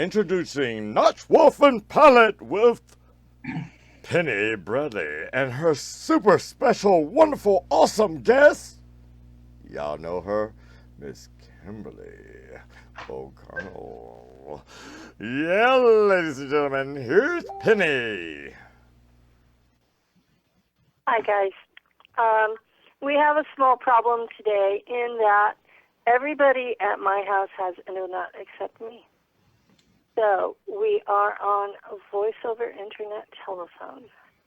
Introducing Nacht Waffen palette with Penny Bradley and her super special, wonderful, awesome guest. Y'all know her, Miss Kimberly O'Connor. Yeah, ladies and gentlemen, here's Penny. Hi, guys. We have a small problem today in that everybody at my house has internet except me. So we are on a voice over internet telephone.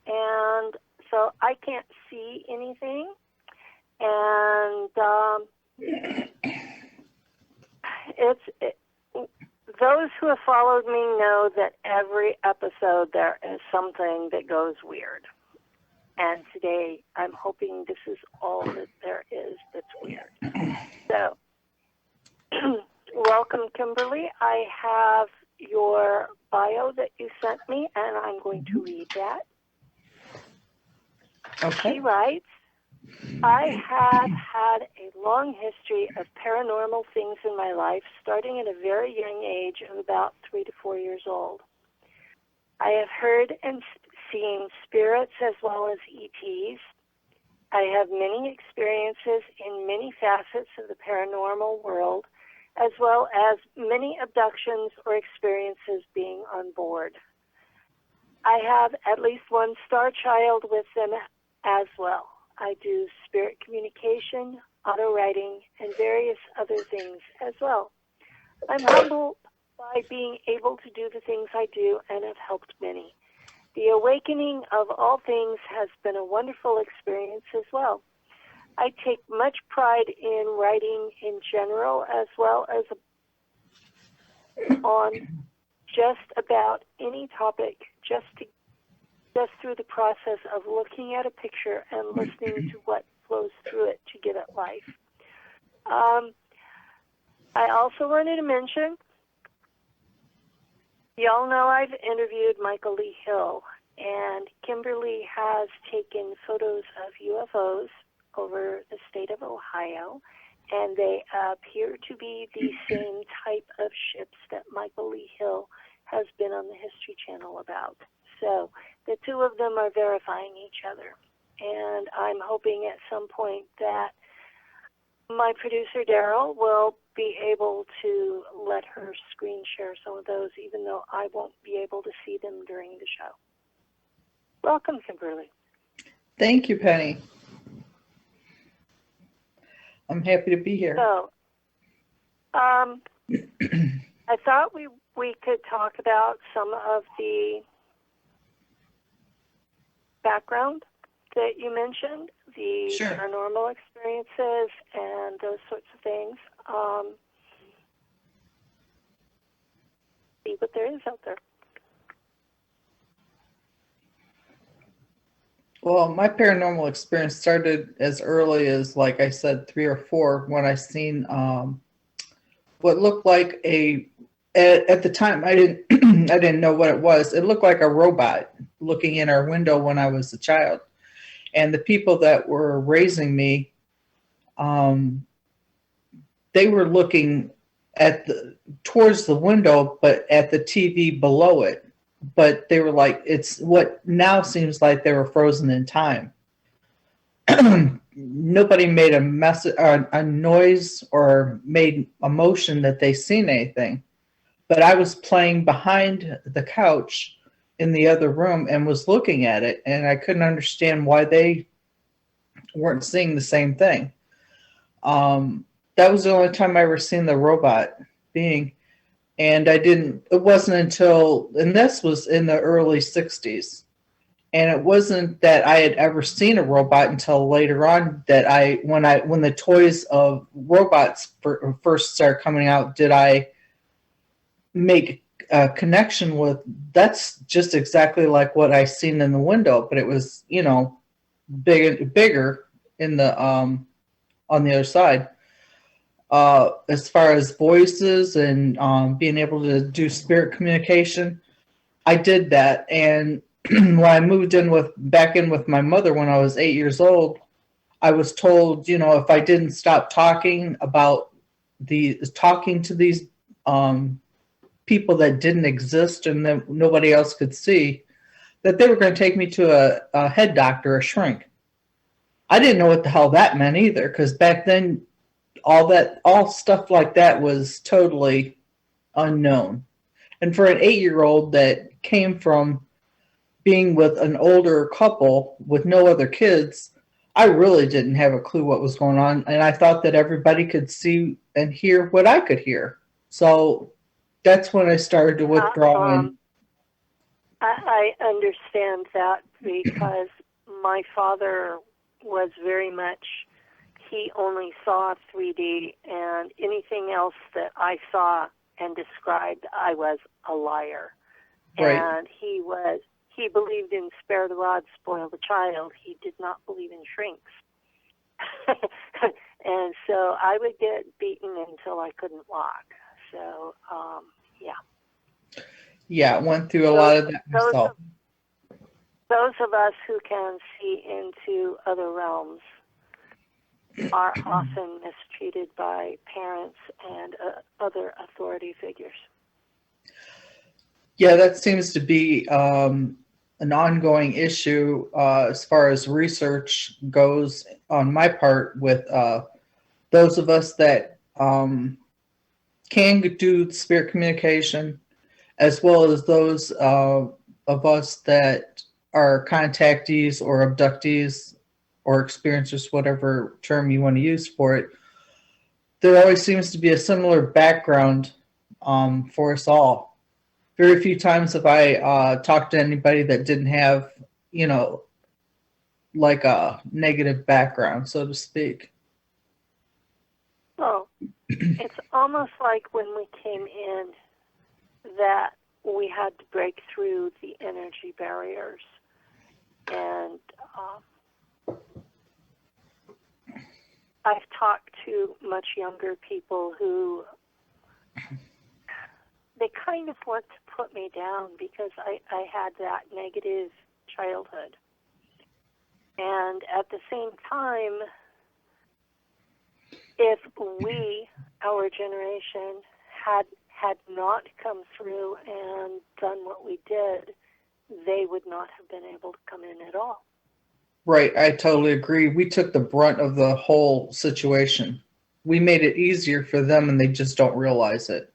And so I can't see anything. And those who have followed me know that every episode there is something that goes weird. And today I'm hoping this is all that there is that's weird. So, welcome, Kimberly. I have your bio that you sent me, and I'm going to read that. Okay. She writes, I have had a long history of paranormal things in my life, starting at a very young age of about 3 to 4 years old. I have heard and seen spirits as well as ETs. I have many experiences in many facets of the paranormal world, as well as many abductions or experiences being on board. I have at least one starchild with them as well. I do spirit communication, autowriting, and various other things as well. I'm humbled by being able to do the things I do and have helped many. The awakening of all things has been a wonderful experience as well. I take much pride in writing in general as well as on just about any topic, just through the process of looking at a picture and listening to what flows through it to give it life. I also wanted to mention, y'all know I've interviewed Michael Lee Hill, and Kimberly has taken photos of UFOs over the state of Ohio, and they appear to be the same type of ships that Michael Lee Hill has been on the History Channel about. So the two of them are verifying each other, and I'm hoping at some point that my producer, Daryl, will be able to let her screen share some of those, even though I won't be able to see them during the show. Welcome, Kimberly. Thank you, Penny. I'm happy to be here. So, I thought we could talk about some of the background that you mentioned, the Sure. paranormal experiences and those sorts of things. See what there is out there. Well, my paranormal experience started as early as, like I said, 3 or 4, when I seen what looked like at the time I didn't I didn't know what it was. It looked like a robot looking in our window when I was a child. And the people that were raising me, they were looking towards the window, but at the TV below it. But they were like, it's what now seems like they were frozen in time. Nobody made a noise or made a motion that they seen anything. But I was playing behind the couch in the other room and was looking at it, and I couldn't understand why they weren't seeing the same thing. That was the only time I ever seen the robot being. And it wasn't until, and this was in the early 60s. And it wasn't that I had ever seen a robot until later on that when the toys of robots first started coming out, did I make a connection with, that's just exactly like what I seen in the window, but it was, bigger in the, on the other side. As far as voices and being able to do spirit communication, I did that. And when I moved back in with my mother when I was 8 years old, I was told, if I didn't stop talking to these people that didn't exist and that nobody else could see, that they were going to take me to a head doctor, a shrink. I didn't know what the hell that meant either, because back then all stuff like that was totally unknown. And for an 8-year-old that came from being with an older couple with no other kids, I really didn't have a clue what was going on. And I thought that everybody could see and hear what I could hear. So that's when I started to withdraw. I understand that because my father was very much, he only saw 3D, and anything else that I saw and described, I was a liar. Right. And he believed in spare the rod, spoil the child. He did not believe in shrinks. And so I would get beaten until I couldn't walk. So, yeah. Yeah, went through a lot of that myself. Those of us who can see into other realms are often mistreated by parents and other authority figures. Yeah, that seems to be an ongoing issue as far as research goes on my part with those of us that can do spirit communication, as well as those of us that are contactees or abductees or experiencers, whatever term you want to use for it. There always seems to be a similar background for us all. Very few times have I talked to anybody that didn't have, like a negative background, so to speak. Well, it's almost like when we came in that we had to break through the energy barriers. And I've talked to much younger people who they kind of want to put me down because I had that negative childhood. And at the same time, if we, our generation, had not come through and done what we did, they would not have been able to come in at all. Right, I totally agree. We took the brunt of the whole situation. We made it easier for them, and they just don't realize it.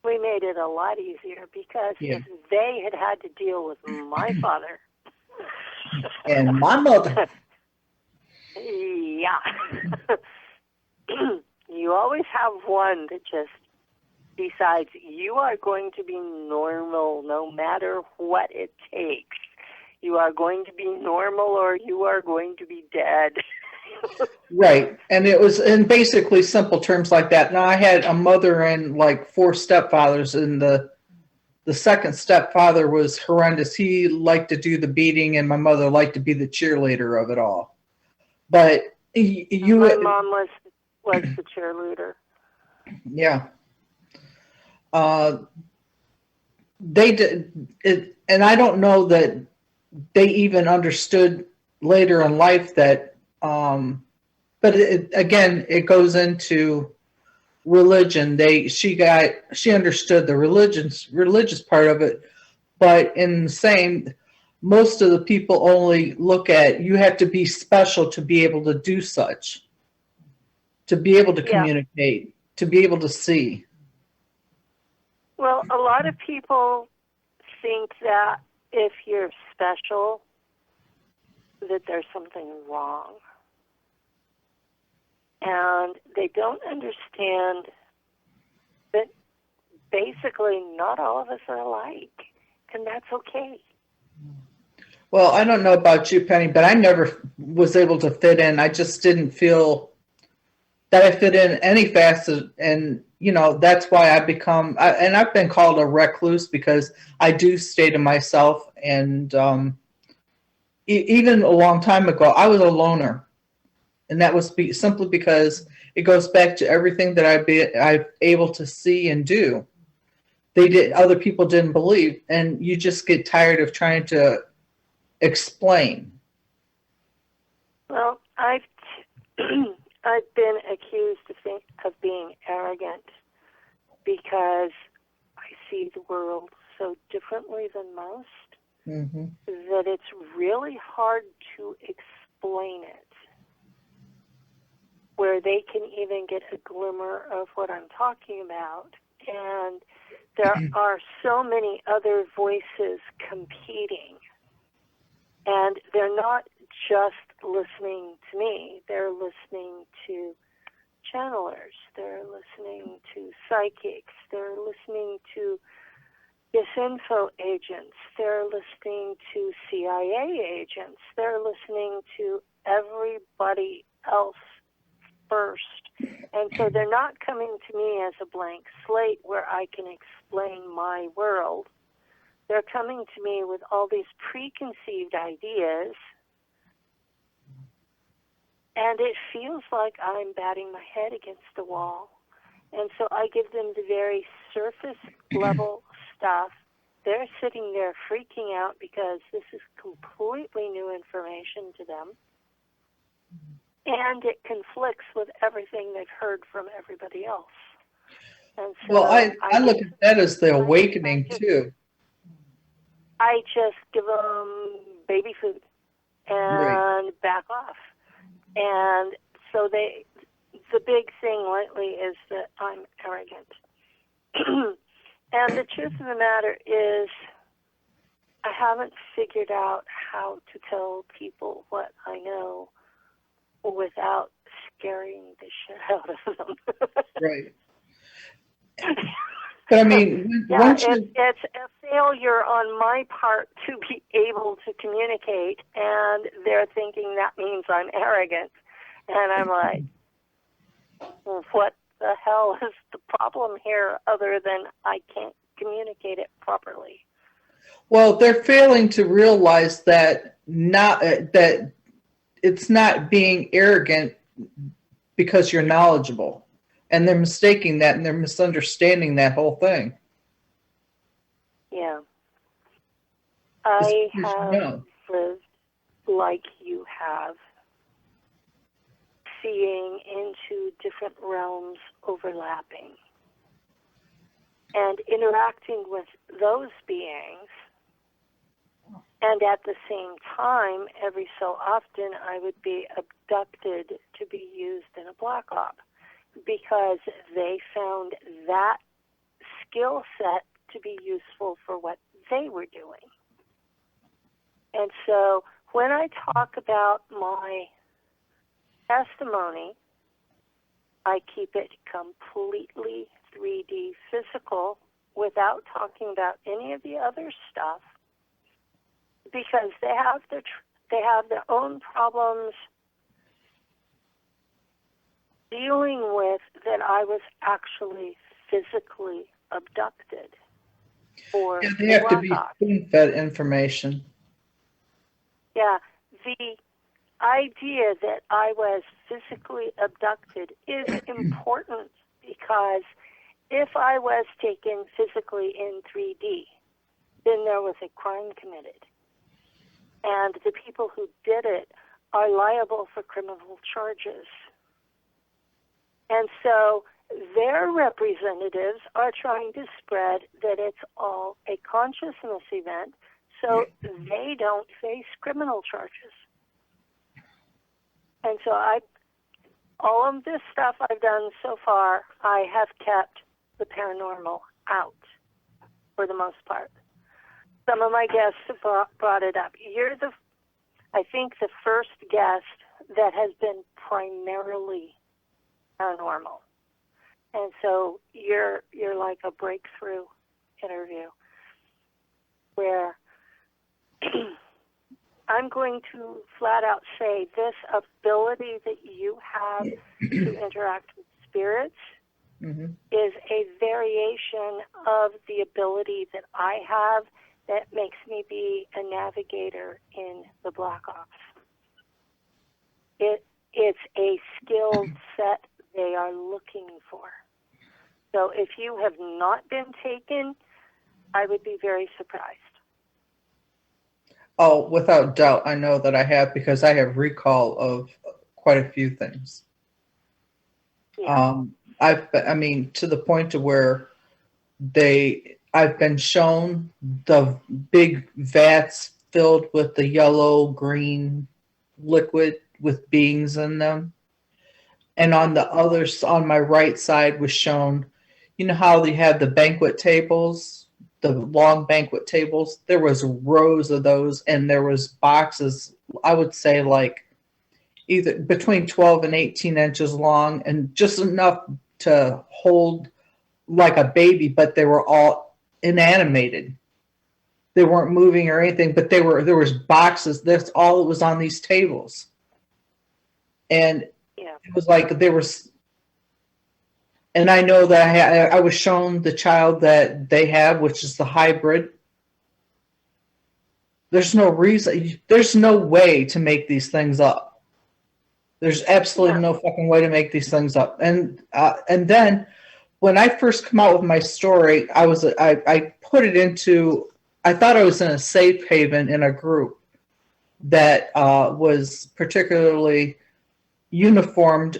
We made it a lot easier because if they had to deal with my father and my mother, yeah, you always have one that just decides you are going to be normal no matter what it takes. You are going to be normal or you are going to be dead. Right. And it was in basically simple terms like that. Now, I had a mother and like 4 stepfathers, and the second stepfather was horrendous. He liked to do the beating, and my mother liked to be the cheerleader of it all. But my mom was the cheerleader. Yeah. They did it, and I don't know that they even understood later in life that, but again, it goes into religion. She understood the religious part of it, but in the same, most of the people only look at, you have to be special to be able to do such, to be able to communicate, to be able to see. Well, a lot of people think that if you're special, that there's something wrong. And they don't understand that basically not all of us are alike, and that's okay. Well, I don't know about you, Penny, but I never was able to fit in. I just didn't feel that I fit in any facet, and that's why I've been called a recluse because I do stay to myself. And even a long time ago, I was a loner, and that was simply because it goes back to everything that I'm able to see and do. Other people didn't believe, and you just get tired of trying to explain. Well, I've been accused of being arrogant because see the world so differently than most Mm-hmm. that it's really hard to explain it, where they can even get a glimmer of what I'm talking about. And there are so many other voices competing, and they're not just listening to me. They're listening to channelers. They're listening to psychics. They're listening to disinfo agents. They're listening to CIA agents. They're listening to everybody else first. And so they're not coming to me as a blank slate where I can explain my world. They're coming to me with all these preconceived ideas, and it feels like I'm batting my head against the wall. And so I give them the very surface level stuff. They're sitting there freaking out because this is completely new information to them. And it conflicts with everything they've heard from everybody else. And so Well, I look at that as the awakening too. I just give them baby food and back off. And so the big thing lately is that I'm arrogant. And the truth of the matter is I haven't figured out how to tell people what I know without scaring the shit out of them. Right. But I mean, yeah, it's a failure on my part to be able to communicate, and they're thinking that means I'm arrogant. And I'm like, well, what the hell is the problem here other than I can't communicate it properly? Well, they're failing to realize that that it's not being arrogant because you're knowledgeable. And they're mistaking that, and they're misunderstanding that whole thing. Yeah. I It's have lived like you have, seeing into different realms overlapping and interacting with those beings. And at the same time, every so often, I would be abducted to be used in a black op, because they found that skill set to be useful for what they were doing. And so when I talk about my testimony, I keep it completely 3D physical without talking about any of the other stuff, because they have their own problems dealing with that I was actually physically abducted. Or yeah, they have to be spoon-fed information. Yeah, the idea that I was physically abducted is important, because if I was taken physically in 3D, then there was a crime committed. And the people who did it are liable for criminal charges. And so their representatives are trying to spread that it's all a consciousness event, so they don't face criminal charges. And so all of this stuff I've done so far, I have kept the paranormal out for the most part. Some of my guests have brought it up. You're I think, the first guest that has been primarily paranormal. And so you're like a breakthrough interview where I'm going to flat out say this ability that you have to interact with spirits is a variation of the ability that I have that makes me be a navigator in the Black Ops. It's a skilled set they are looking for. So if you have not been taken, I would be very surprised. Oh, without doubt, I know that I have, because I have recall of quite a few things. Yeah. I mean, to the point to where they I've been shown the big vats filled with the yellow green liquid with beings in them. And on the others, on my right side was shown, you know how they have the banquet tables, the long banquet tables? There was rows of those, and there was boxes, I would say like either between 12 and 18 inches long, and just enough to hold like a baby, but they were all inanimated. They weren't moving or anything, but there was boxes. That's all that was on these tables. And Yeah. it was like there was, and I know that I was shown the child that they have, which is the hybrid. There's no reason, there's no way to make these things up. There's absolutely no fucking way to make these things up. And then when I first come out with my story, I put it into, I thought I was in a safe haven in a group that was particularly uniformed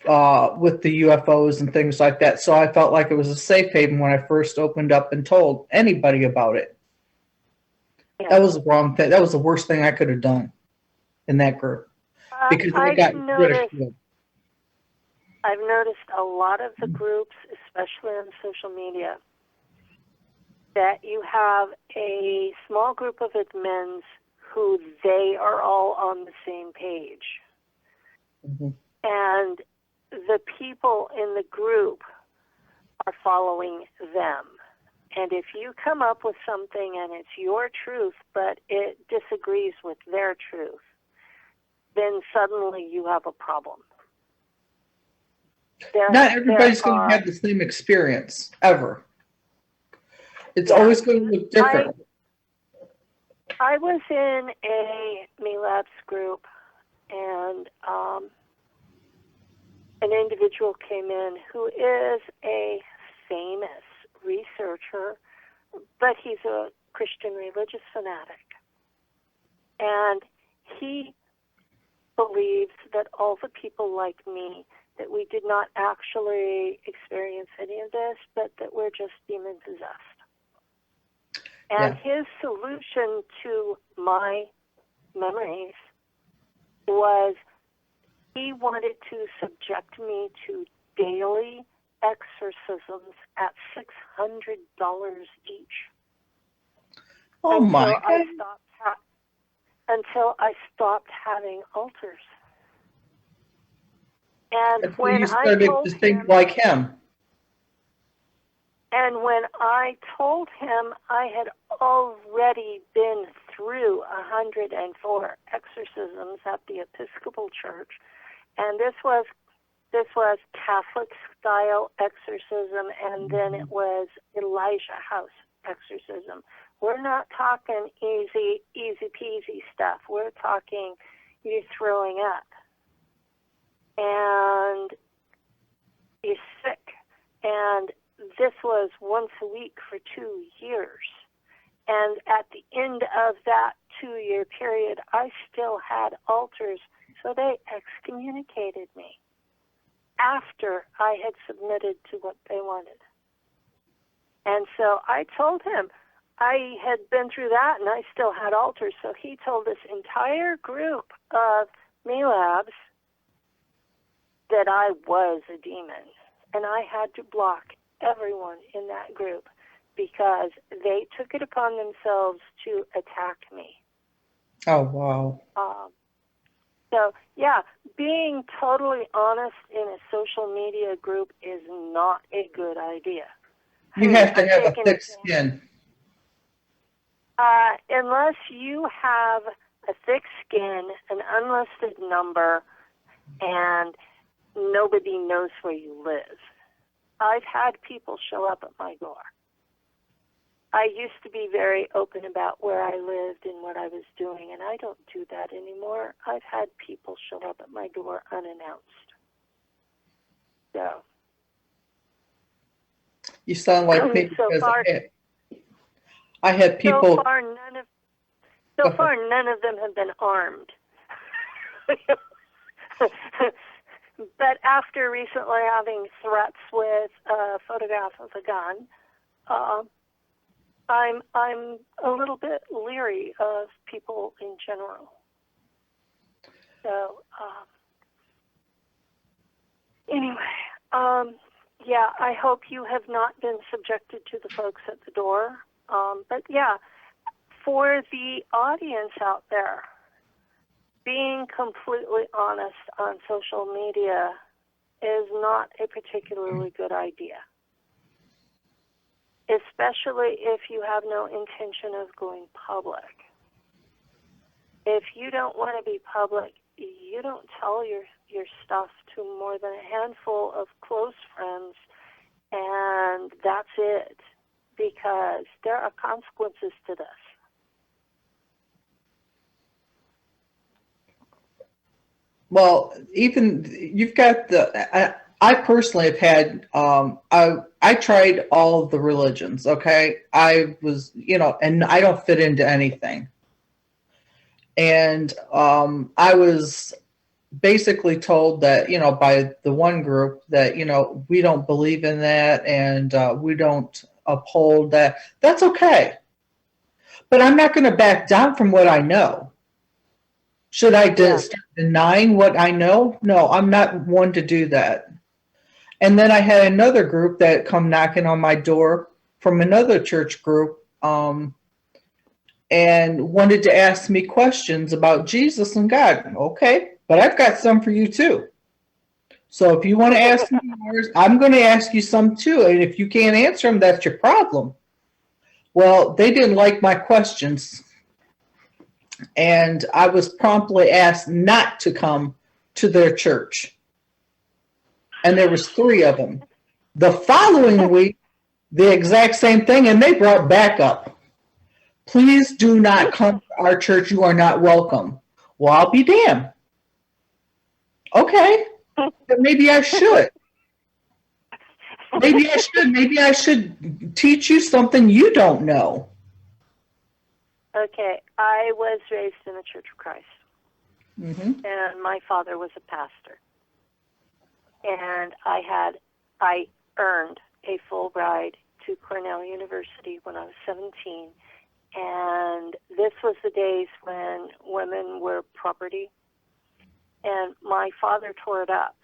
with the UFOs and things like that. So I felt like it was a safe haven when I first opened up and told anybody about it. Yeah. That was the wrong thing. That was the worst thing I could have done in that group, because I got ridiculed. I've noticed a lot of the groups, especially on social media, that you have a small group of admins who they are all on the same page. Mm-hmm. And the people in the group are following them. And if you come up with something and it's your truth, but it disagrees with their truth, then suddenly you have a problem. Not everybody's going to have the same experience, ever. It's always going to look different. I was in a MELABS group, and an individual came in who is a famous researcher, but he's a Christian religious fanatic. And he believes that all the people like me, that we did not actually experience any of this, but that we're just demon-possessed. And his solution to my memories was he wanted to subject me to daily exorcisms at $600 each. Oh my God. Until I stopped having altars. And That's when you started to think like him. And when I told him I had already been through 104 exorcisms at the Episcopal Church, and this was Catholic style exorcism, and then it was Elijah House exorcism. We're not talking easy peasy stuff. We're talking you throwing up and you're sick. And this was once a week for 2 years. And at the end of that 2-year period, I still had altars, so they excommunicated me after I had submitted to what they wanted. And so I told him I had been through that and I still had altars. So he told this entire group of MELABS that I was a demon. And I had to block everyone in that group because they took it upon themselves to attack me. Oh, wow. So, yeah, being totally honest in a social media group is not a good idea. You have to have a thick skin. Unless you have a thick skin, an unlisted number, and nobody knows where you live. I've had people show up at my door. I used to be very open about where I lived and what I was doing, and I don't do that anymore. I've had people show up at my door unannounced. So. You sound like me because I had people. So far, none of them have been armed. But after recently having threats with a photograph of a gun, I'm a little bit leery of people in general. So anyway, yeah, I hope you have not been subjected to the folks at the door. But yeah, for the audience out there, being completely honest on social media is not a particularly good idea, especially if you have no intention of going public. If you don't want to be public, you don't tell your stuff to more than a handful of close friends, and that's it, because there are consequences to this. Well, even you've got I personally have had, I tried all of the religions, okay? I was, and I don't fit into anything. And I was basically told that, by the one group that, we don't believe in that, and we don't uphold that. That's okay. But I'm not going to back down from what I know. Should I start denying what I know? No, I'm not one to do that. And then I had another group that come knocking on my door from another church group, and wanted to ask me questions about Jesus and God. Okay, but I've got some for you too. So if you want to ask me yours, I'm going to ask you some too. And if you can't answer them, that's your problem. Well, they didn't like my questions, and I was promptly asked not to come to their church. And there was 3 of them. The following week, the exact same thing, and they brought backup. Please do not come to our church. You are not welcome. Well, I'll be damned. Okay, but maybe I should. Maybe I should. Maybe I should teach you something you don't know. Okay, I was raised in the Church of Christ, and my father was a pastor. And I earned a Fulbright to Cornell University when I was 17. And this was the days when women were property. And my father tore it up.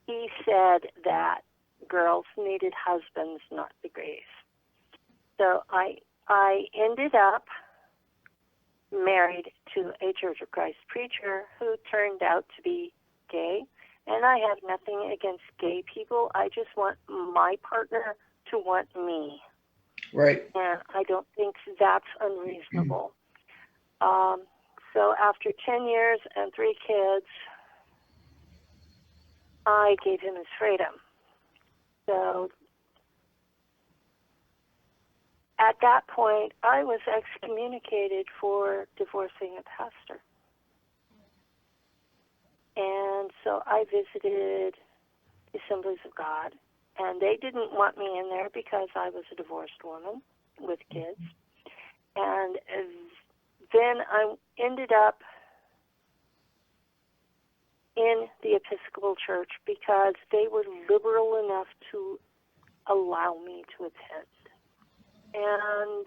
He said that girls needed husbands, not degrees. So I ended up married to a Church of Christ preacher who turned out to be gay. And I have nothing against gay people. I just want my partner to want me. Right. And I don't think that's unreasonable. So after 10 years and 3 kids, I gave him his freedom. So at that point, I was excommunicated for divorcing a pastor. And so I visited the Assemblies of God, and they didn't want me in there because I was a divorced woman with kids. And then I ended up in the Episcopal Church because they were liberal enough to allow me to attend. And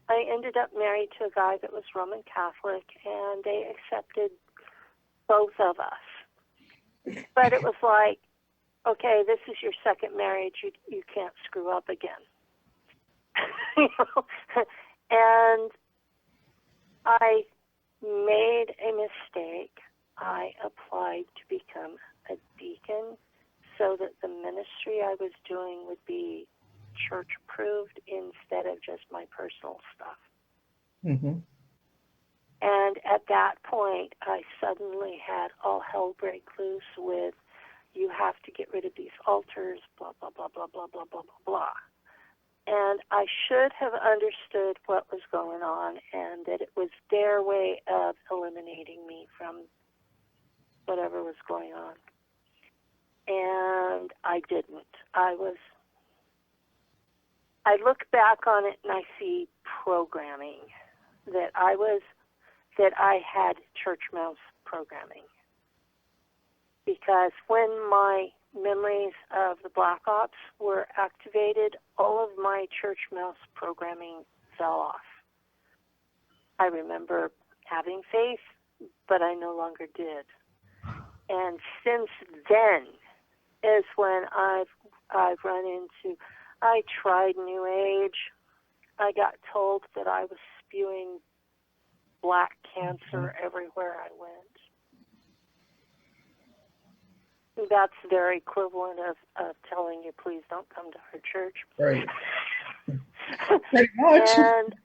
I ended up married to a guy that was Roman Catholic, and they accepted both of us. But it was like, okay, this is your second marriage. You can't screw up again. And I made a mistake. I applied to become a deacon so that the ministry I was doing would be church approved instead of just my personal stuff. Mm-hmm. And at that point, I suddenly had all hell break loose with, you have to get rid of these altars, blah, blah, blah, blah, blah, blah, blah, blah, blah. And I should have understood what was going on and that it was their way of eliminating me from whatever was going on. And I didn't. I look back on it and I see programming that I had church mouse programming. Because when my memories of the Black Ops were activated, all of my church mouse programming fell off. I remember having faith, but I no longer did. And since then is when I've run into, I tried New Age. I got told that I was spewing black cancer everywhere I went. That's their equivalent of telling you, please don't come to our church. Right. Pretty much. And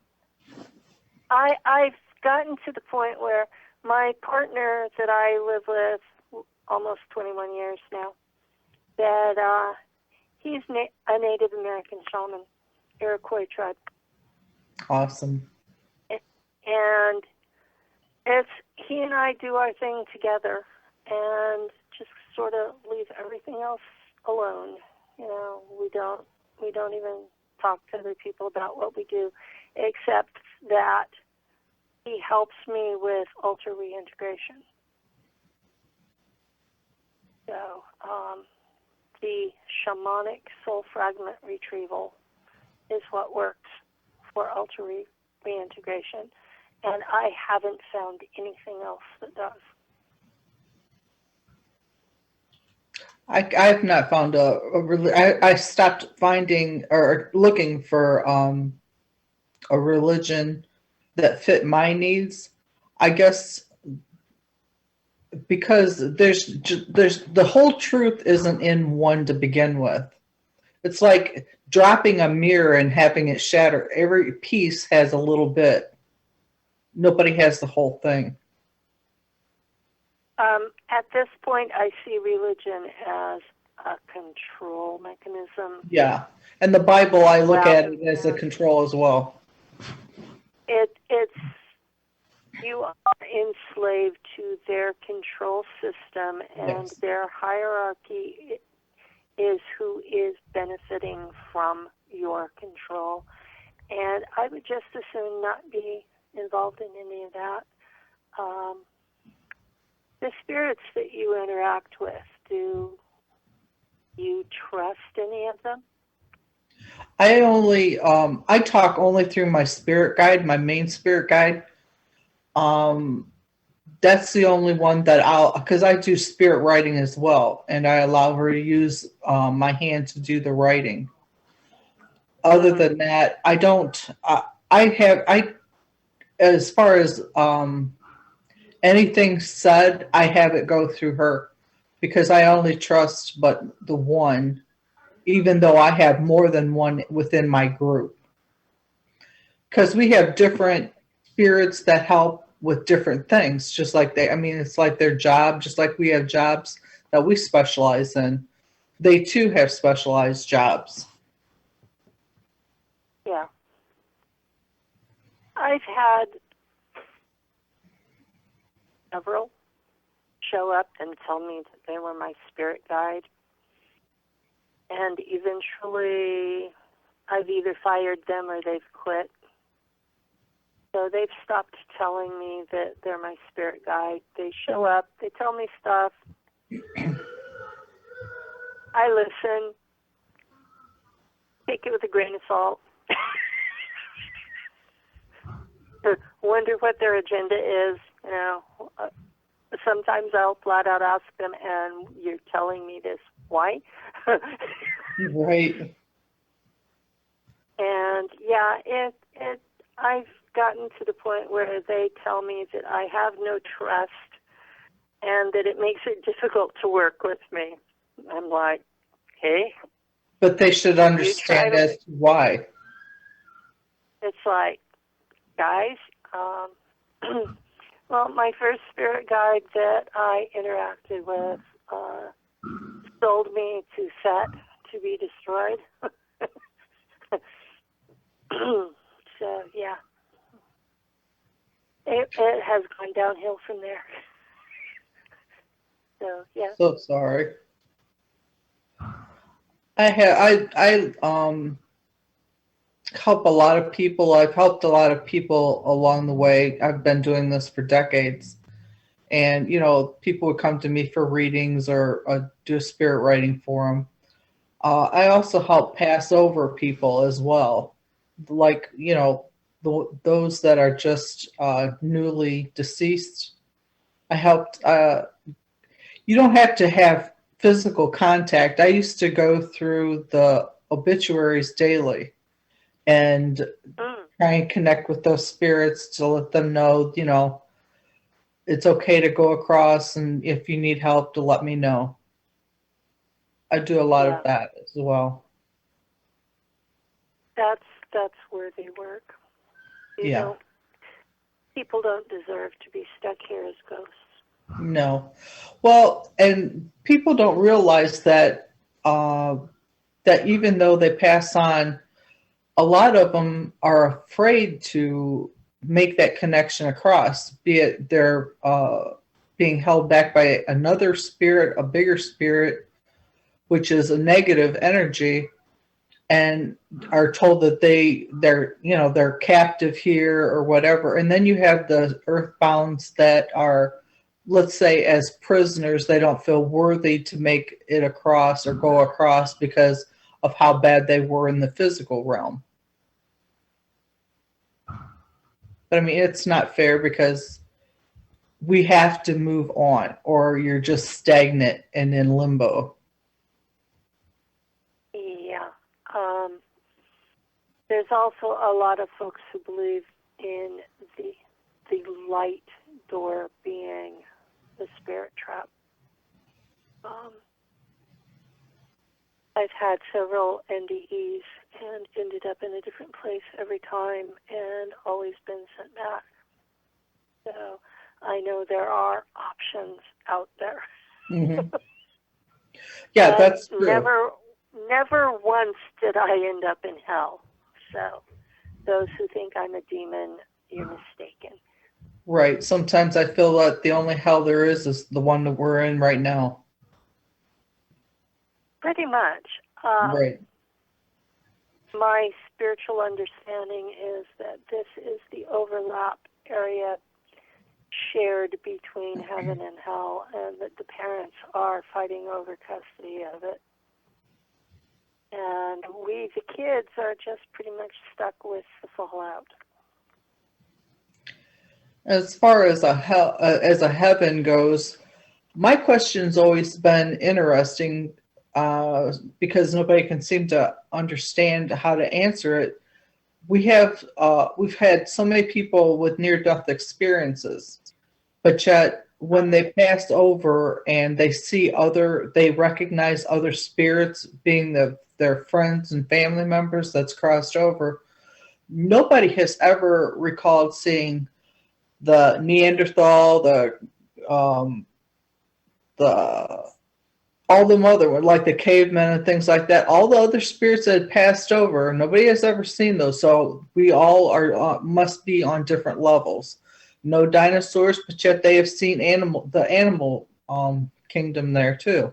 I've gotten to the point where my partner that I live with almost 21 years now, that he's a Native American shaman, Iroquois tribe. Awesome. And he and I do our thing together and just sort of leave everything else alone. You know, we don't even talk to other people about what we do, except that he helps me with altar reintegration. So the shamanic soul fragment retrieval is what works for altar reintegration, and I haven't found anything else that does. I've not found I stopped finding or looking for a religion that fit my needs. I guess because there's the whole truth isn't in one to begin with. It's like dropping a mirror and having it shatter. Every piece has a little bit. Nobody has the whole thing. At this point, I see religion as a control mechanism. Yeah, and the Bible, I look at it as a control as well. It's you are enslaved to their control system, and Yes. their hierarchy is who is benefiting from your control. And I would just as soon not be involved in any of that. The spirits that you interact with, do you trust any of them? I only I talk only through my spirit guide, my main spirit guide. That's the only one that because I do spirit writing as well, and I allow her to use my hand to do the writing. Other than that, I don't. As far as anything said, I have it go through her because I only trust but the one, even though I have more than one within my group. Because we have different spirits that help with different things, just like it's like their job, just like we have jobs that we specialize in. They too have specialized jobs. Yeah. I've had several show up and tell me that they were my spirit guide. And eventually I've either fired them or they've quit. So they've stopped telling me that they're my spirit guide. They show up, they tell me stuff. I listen, take it with a grain of salt. Wonder what their agenda is, you know. Sometimes I'll flat out ask them, and you're telling me this, why? Right. And yeah, I've gotten to the point where they tell me that I have no trust and that it makes it difficult to work with me. I'm like, hey. But they should understand as to why. It's like, guys, well, my first spirit guide that I interacted with sold me to Set to be destroyed. So, yeah. It has gone downhill from there. So, yeah. So sorry. I help a lot of people. I've helped a lot of people along the way. I've been doing this for decades. And, you know, people would come to me for readings or do spirit writing for them. I also help pass over people as well. Like, you know, those that are just newly deceased. I helped, you don't have to have physical contact. I used to go through the obituaries daily and try and connect with those spirits to let them know, you know, it's okay to go across, and if you need help, to let me know. I do a lot of that as well. That's worthy work. People don't deserve to be stuck here as ghosts. No. Well, and people don't realize that that even though they pass on, a lot of them are afraid to make that connection across, be it they're being held back by another spirit, a bigger spirit, which is a negative energy, and are told that they're captive here or whatever. And then you have the earthbounds that are, let's say, as prisoners, they don't feel worthy to make it across or go across because of how bad they were in the physical realm. But I mean, it's not fair because we have to move on, or you're just stagnant and in limbo. Yeah. There's also a lot of folks who believe in the light door being the spirit trap. I've had several NDEs and ended up in a different place every time and always been sent back. So I know there are options out there. Mm-hmm. Yeah, that's true. Never once did I end up in hell. So those who think I'm a demon, you're mistaken. Right. Sometimes I feel that the only hell there is the one that we're in right now. Pretty much. Right. My spiritual understanding is that this is the overlap area shared between heaven and hell, and that the parents are fighting over custody of it. And we, the kids, are just pretty much stuck with the fallout. As far as a heaven goes, my question's always been interesting because nobody can seem to understand how to answer it. We've had so many people with near-death experiences, but yet when they pass over and they recognize other spirits being their friends and family members that's crossed over, nobody has ever recalled seeing the Neanderthal, the all them other ones, like the cavemen and things like that. All the other spirits that had passed over, nobody has ever seen those. So we all are must be on different levels. No dinosaurs, but yet they have seen the animal kingdom there too.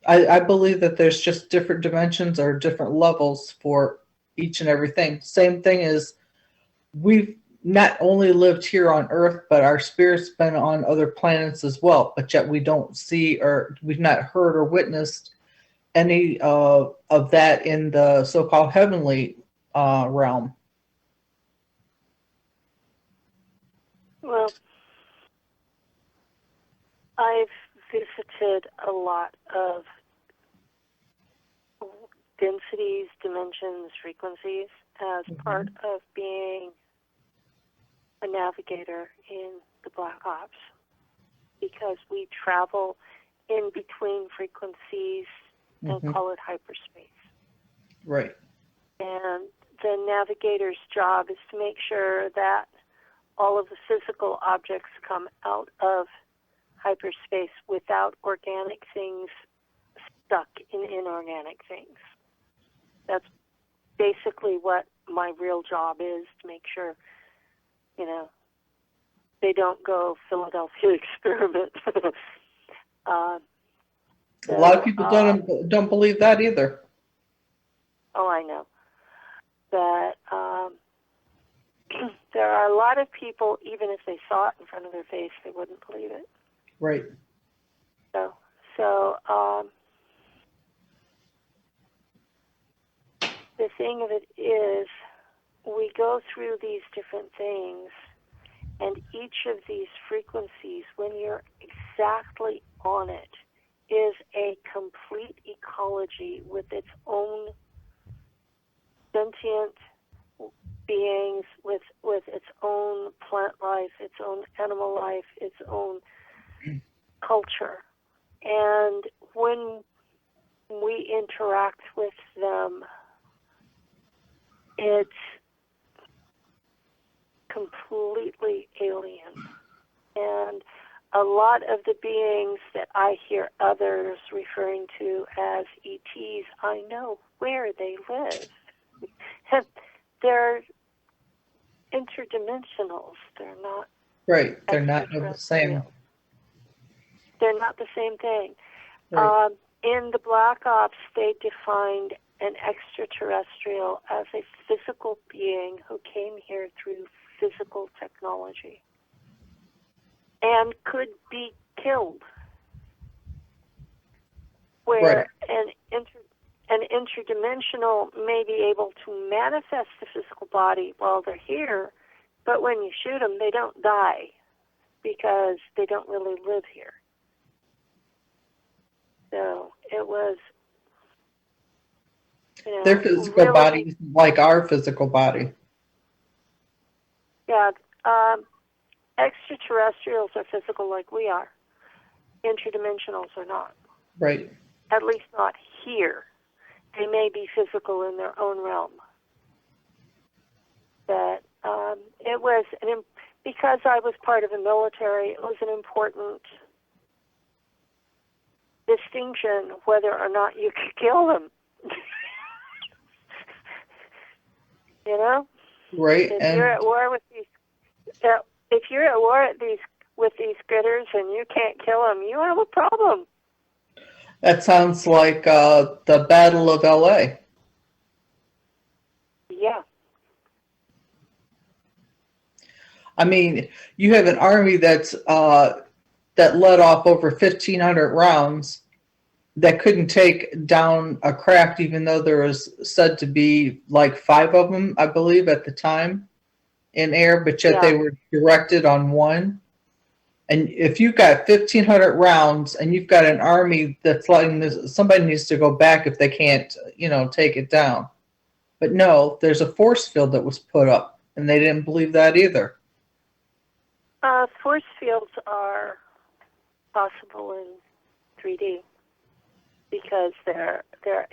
I believe that there's just different dimensions or different levels for each and everything. Same thing is we've not only lived here on Earth, but our spirit's been on other planets as well. But yet we don't see, or we've not heard or witnessed any of that in the so-called heavenly realm. Well, I've visited a lot of densities, dimensions, frequencies as part of being a navigator in the Black Ops, because we travel in between frequencies and call it hyperspace. Right. And the navigator's job is to make sure that all of the physical objects come out of hyperspace without organic things stuck in inorganic things. That's basically what my real job is, to make sure, they don't go Philadelphia experiment. A lot of people don't believe that either. Oh, I know. But there are a lot of people, even if they saw it in front of their face, they wouldn't believe it. Right. So the thing of it is, we go through these different things, and each of these frequencies, when you're exactly on it, is a complete ecology with its own sentient beings, with its own plant life, its own animal life, its own culture. And when we interact with them, it's completely alien. And a lot of the beings that I hear others referring to as ETs, I know where they live. And they're interdimensionals. They're not Right. They're not the same. They're not the same thing. Right. In the Black Ops, they defined an extraterrestrial as a physical being who came here through physical technology and could be killed. Where an interdimensional may be able to manifest the physical body while they're here, but when you shoot them, they don't die because they don't really live here. So it was, their physical really, body is like our physical body. Yeah, extraterrestrials are physical like we are. Interdimensionals are not. Right. At least not here. They may be physical in their own realm. But it was, because I was part of the military, it was an important distinction whether or not you could kill them. You know? Right. If you're at war with these critters and you can't kill them, you have a problem. That sounds like the Battle of LA. Yeah. I mean, you have an army that's that let off over 1,500 rounds that couldn't take down a craft, even though there was said to be like 5 of them, I believe, at the time in air, but yet they were directed on one. And if you've got 1,500 rounds and you've got an army that's letting this, somebody needs to go back if they can't, take it down. But no, there's a force field that was put up, and they didn't believe that either. Force fields are possible in 3D because they're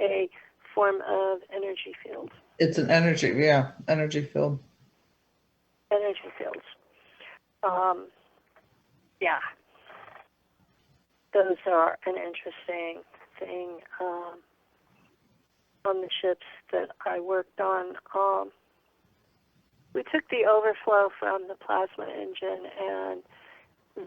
a form of energy field. It's an energy field. Energy fields. Yeah. Those are an interesting thing on the ships that I worked on. We took the overflow from the plasma engine and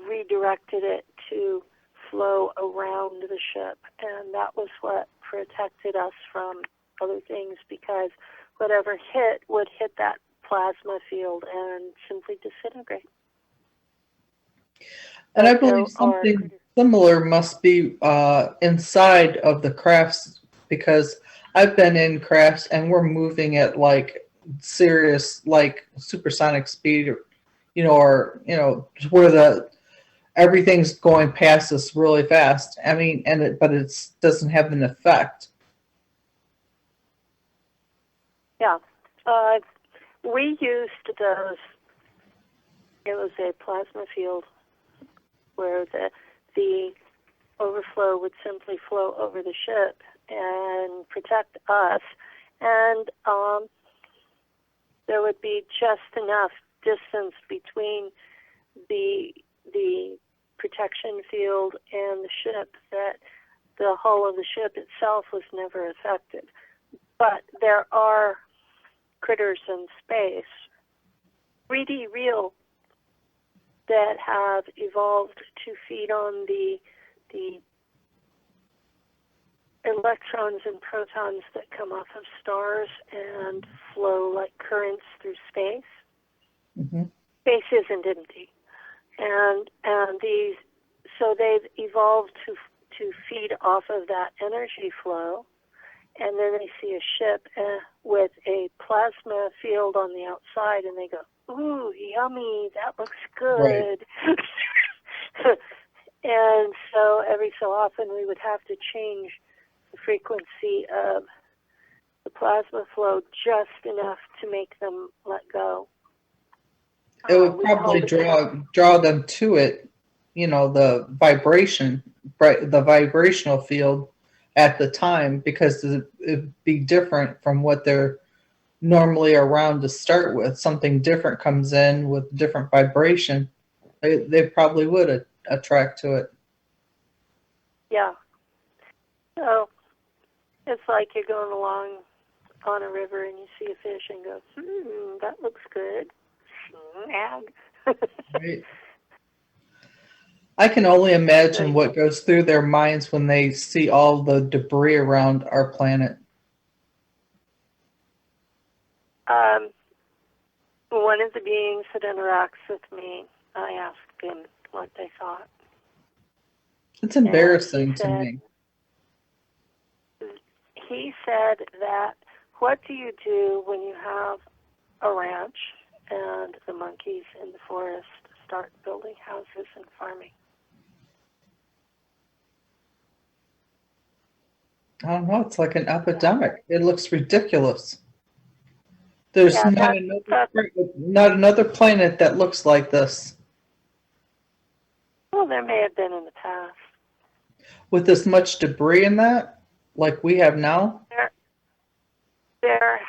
redirected it to flow around the ship, and that was what protected us from other things, because whatever hit would hit that plasma field and simply disintegrate. And I believe something similar must be inside of the crafts, because I've been in crafts and we're moving at like serious, like supersonic speed, or where everything's going past us really fast. I mean, but it doesn't have an effect. Yeah, we used those. It was a plasma field where the overflow would simply flow over the ship and protect us, and there would be just enough distance between the protection field and the ship that the hull of the ship itself was never affected. But there are critters in space, 3D real, that have evolved to feed on the electrons and protons that come off of stars and flow like currents through space. Mm-hmm. Space is infinity, and these, so they've evolved to feed off of that energy flow, and then they see a ship with a plasma field on the outside, and they go, "Ooh, yummy! That looks good." Right. And so every so often we would have to change the frequency of the plasma flow just enough to make them let go. It would probably draw them to it, the vibrational field at the time, because it'd be different from what they're normally around to start with. Something different comes in with different vibration. They probably would attract to it. Yeah. So it's like you're going along on a river and you see a fish and go, that looks good. Snag. Right. I can only imagine what goes through their minds when they see all the debris around our planet. One of the beings that interacts with me, I asked him what they thought. It's embarrassing to me. He said that, what do you do when you have a ranch and the monkeys in the forest start building houses and farming? I don't know. It's like an epidemic. It looks ridiculous. There's not another planet that looks like this. Well, there may have been in the past. With as much debris in that, like we have now? There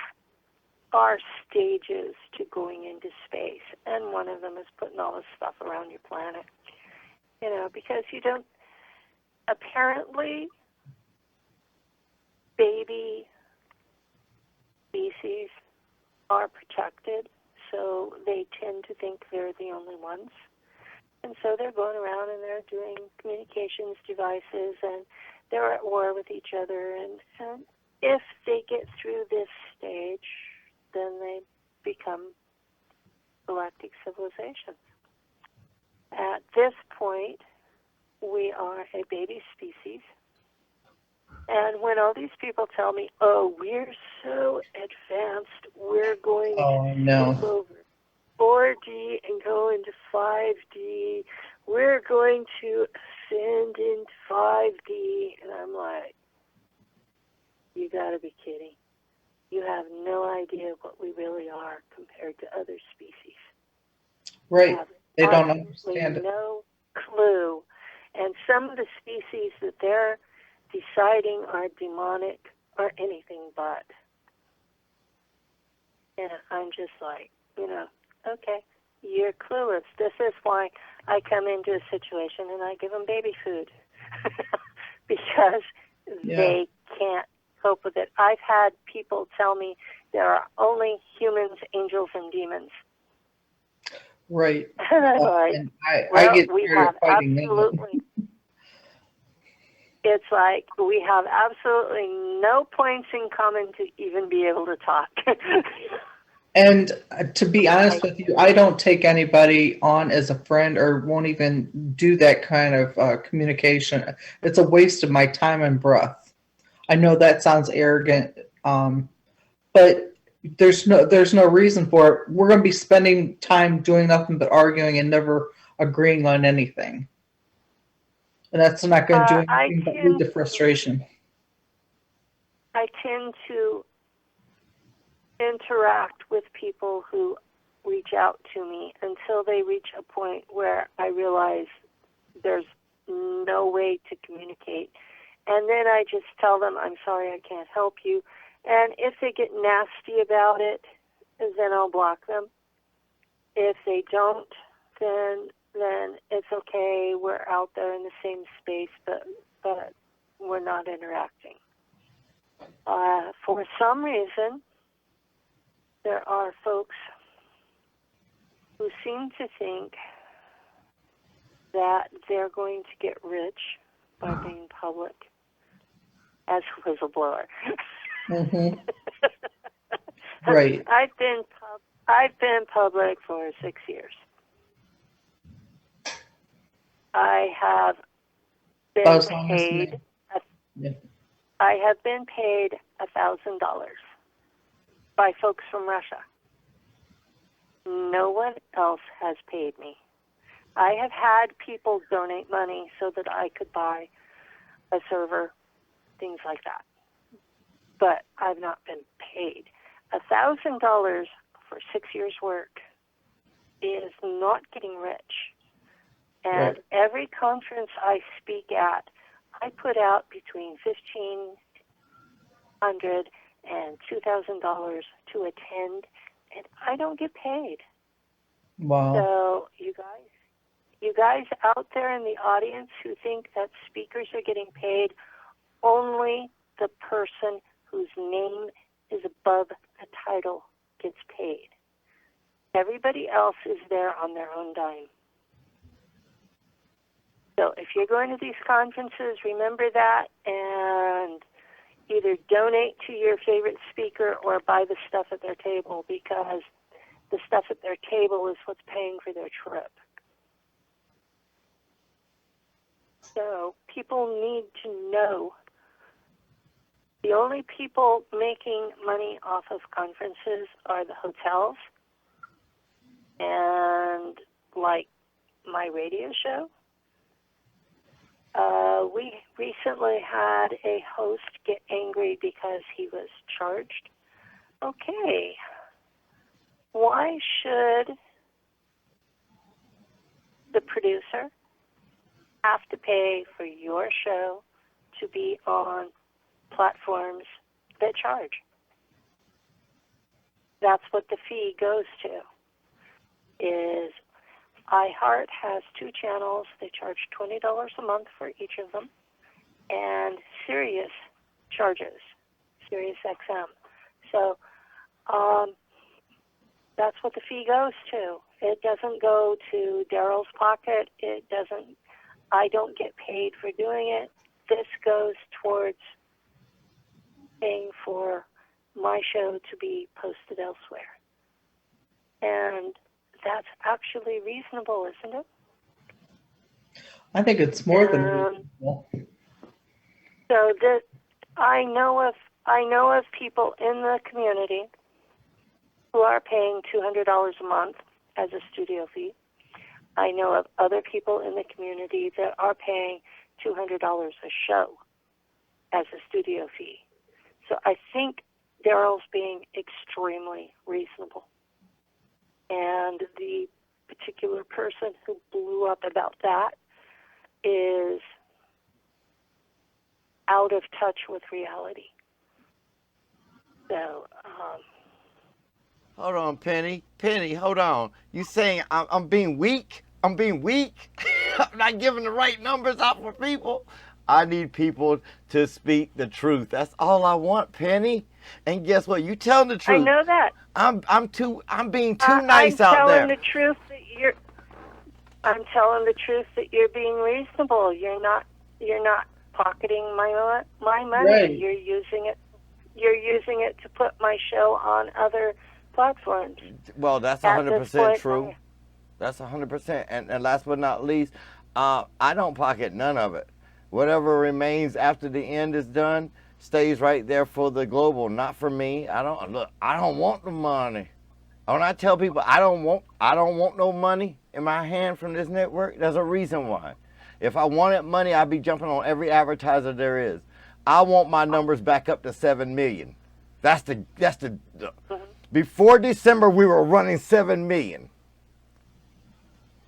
are stages to going into space, and one of them is putting all this stuff around your planet. Because you don't, apparently, baby species are protected, so they tend to think they're the only ones. And so they're going around and they're doing communications devices, and they're at war with each other. And if they get through this stage, then they become galactic civilizations. At this point, we are a baby species. And when all these people tell me, oh, we're so advanced, we're going to take over 4D and go into 5D, we're going to ascend into 5D, and I'm like, you gotta be kidding. You have no idea what we really are compared to other species. Right. They don't understand it. No clue. And some of the species that they're deciding are demonic are anything but. And I'm just like, okay, you're clueless. This is why I come into a situation and I give them baby food. Because they can't cope with it. I've had people tell me there are only humans, angels, and demons. Right. And I get we have absolutely. It's like we have absolutely no points in common to even be able to talk. And to be honest with you, I don't take anybody on as a friend or won't even do that kind of communication. It's a waste of my time and breath. I know that sounds arrogant, but there's no reason for it. We're going to be spending time doing nothing but arguing and never agreeing on anything. And that's not going to do anything but lead to frustration. I tend to interact with people who reach out to me until they reach a point where I realize there's no way to communicate. And then I just tell them, I'm sorry, I can't help you. And if they get nasty about it, then I'll block them. If they don't, then it's okay. We're out there in the same space, but we're not interacting. For some reason, there are folks who seem to think that they're going to get rich by being public as a whistleblower. Mm-hmm. Right. I've been I've been public for 6 years. I have been As long as paid. me. Yeah. I have been paid $1,000 by folks from Russia. No one else has paid me. I have had people donate money so that I could buy a server, things like that. But I've not been paid. $1,000 for 6 years' work is not getting rich. And Right. every conference I speak at, I put out between $1,500 and $2,000 to attend, and I don't get paid. Wow. So you guys out there in the audience who think that speakers are getting paid, only the person whose name is above the title gets paid. Everybody else is there on their own dime. So if you're going to these conferences, remember that and either donate to your favorite speaker or buy the stuff at their table, because the stuff at their table is what's paying for their trip. So people need to know. The only people making money off of conferences are the hotels and, like, my radio show. We recently had a host get angry because he was charged. Okay, why should the producer have to pay for your show to be on platforms that charge? That's what the fee goes to. Is iHeart has 2 channels. They charge $20 a month for each of them. And Sirius charges, Sirius XM. So that's what the fee goes to. It doesn't go to Daryl's pocket. I don't get paid for doing it. This goes towards paying for my show to be posted elsewhere. And that's actually reasonable, isn't it? I think it's more than reasonable. So I know of people in the community who are paying $200 a month as a studio fee. I know of other people in the community that are paying $200 a show as a studio fee. So I think Daryl's being extremely reasonable. And the particular person who blew up about that is out of touch with reality. So, Hold on, Penny. Penny, hold on. You saying I'm being weak? I'm being weak? I'm not giving the right numbers out for people? I need people to speak the truth. That's all I want, Penny. And guess what? You telling the truth. I know that. I'm being too nice out there. I'm telling the truth that you're being reasonable. You're not pocketing my money. Right. You're using it to put my show on other platforms. Well, that's 100% true. That's 100%. And last but not least, I don't pocket none of it. Whatever remains after the end is done stays right there for the global, not for me. I don't want the money. When I tell people I don't want no money in my hand from this network, there's a reason why. If I wanted money, I'd be jumping on every advertiser there is. I want my numbers back up to 7 million. Before December we were running 7 million.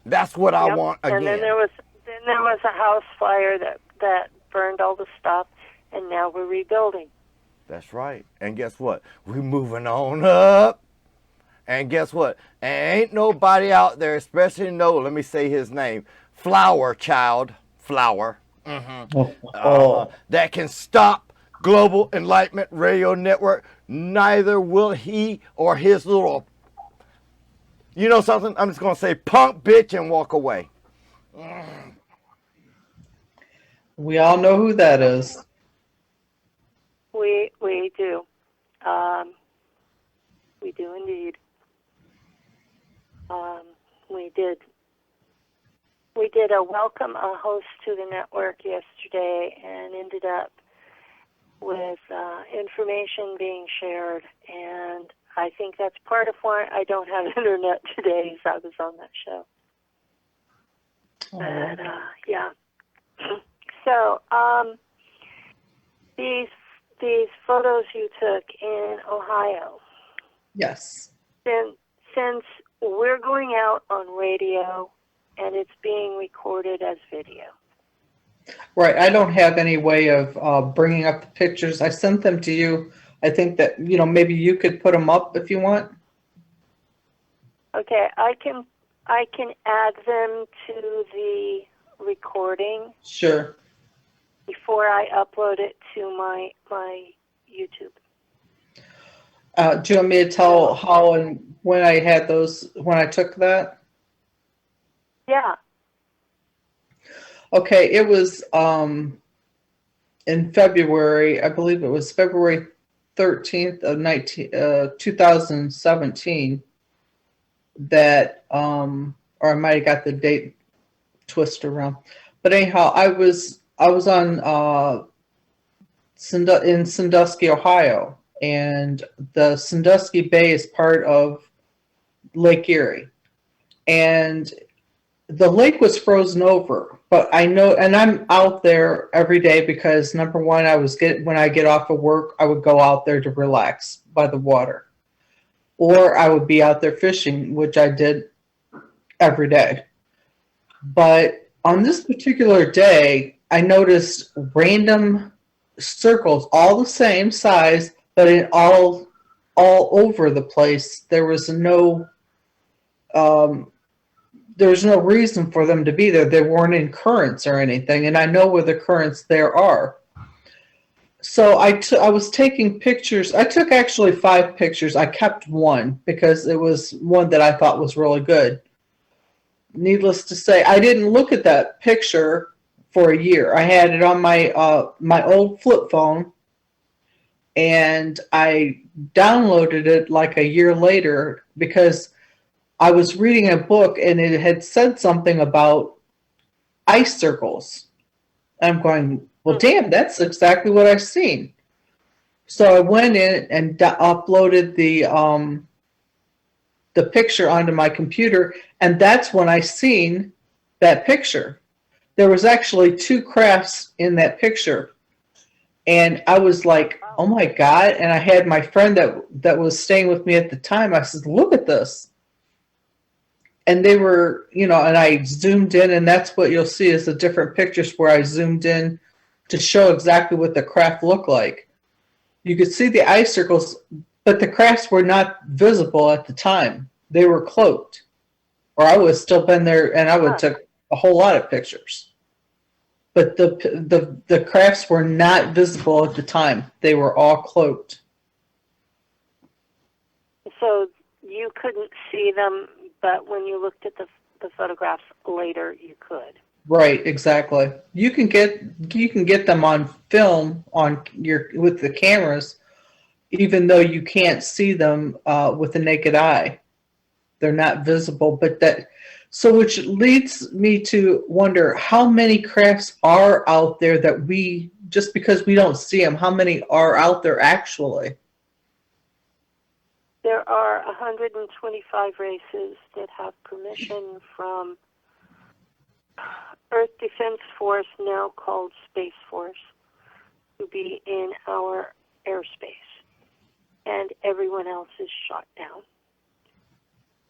That's what I want again. And then there was a house fire that burned all the stuff, and now we're rebuilding. That's right. And guess what? We're moving on up. And guess what? Ain't nobody out there, especially let me say his name, Flower Child, Flower, that can stop Global Enlightenment Radio Network. Neither will he or his little, you know something? I'm just going to say punk bitch and walk away. We all know who that is. We do. We do indeed. did a welcome a host to the network yesterday, and ended up with information being shared, and I think that's part of why I don't have internet today, is I was on that show. But, yeah. So, these photos you took in Ohio. Yes. Since we're going out on radio and it's being recorded as video. Right. I don't have any way of bringing up the pictures. I sent them to you. I think that, maybe you could put them up if you want. Okay, I can add them to the recording. Sure. Before I upload it to my YouTube. Do you want me to tell how and when I had those, when I took that? Yeah. Okay, it was in February, I believe it was February 13th of 2017 that, or I might have got the date twisted around. But anyhow, I was on in Sandusky, Ohio, and the Sandusky Bay is part of Lake Erie, and the lake was frozen over. But I know, and I'm out there every day because number one, when I get off of work, I would go out there to relax by the water, or I would be out there fishing, which I did every day. But on this particular day, I noticed random circles, all the same size, but in all over the place. There was no reason for them to be there. They weren't in currents or anything, and I know where the currents there are. So I was taking pictures. I took actually 5 pictures. I kept one because it was one that I thought was really good. Needless to say, I didn't look at that picture for a year. I had it on my old flip phone, and I downloaded it like a year later because I was reading a book and it had said something about ice circles. I'm going, well, damn, that's exactly what I've seen. So I went in and uploaded the picture onto my computer, and that's when I seen that picture. There was actually 2 crafts in that picture, and I was like, oh my God. And I had my friend that was staying with me at the time. I said, look at this. And they were, and I zoomed in, and that's what you'll see is the different pictures where I zoomed in to show exactly what the craft looked like. You could see the ice circles, but the crafts were not visible at the time. They were cloaked, or I would have still been there, and I would have took a whole lot of pictures. But the crafts were not visible at the time. They were all cloaked. So you couldn't see them, but when you looked at the photographs later, you could. Right, exactly. You can get them on film with the cameras, even though you can't see them with the naked eye. They're not visible, which leads me to wonder how many crafts are out there that just because we don't see them, how many are out there actually? There are 125 races that have permission from Earth Defense Force, now called Space Force, to be in our airspace, and everyone else is shot down.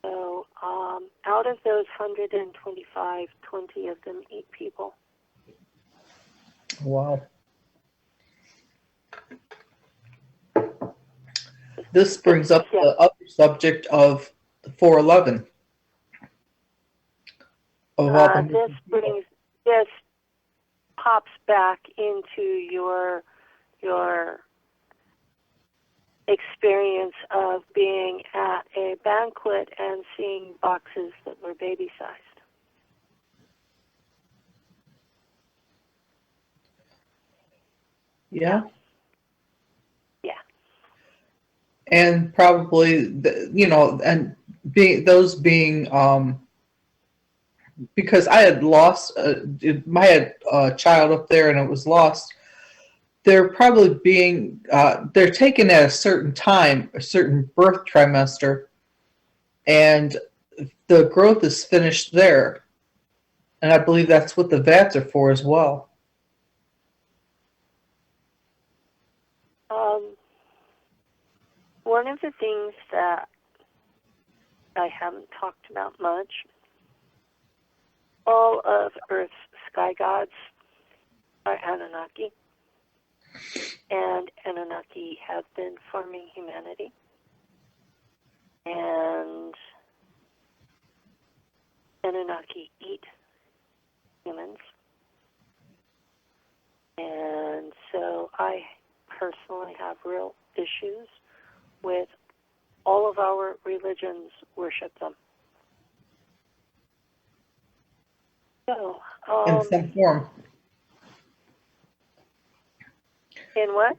So out of those 125, 20 of them eat people. Wow. This brings up the other subject of 411. This pops back into your experience of being at a banquet and seeing boxes that were baby-sized. Yeah. Yeah. And probably, being because I had lost, I had a child up there and it was lost. They're probably being, they're taken at a certain time, a certain birth trimester, and the growth is finished there. And I believe that's what the vats are for as well. One of the things that I haven't talked about much, all of Earth's sky gods are Anunnaki, and Anunnaki have been farming humanity, and Anunnaki eat humans, and so I personally have real issues with all of our religions worship them. So, In some form. in what?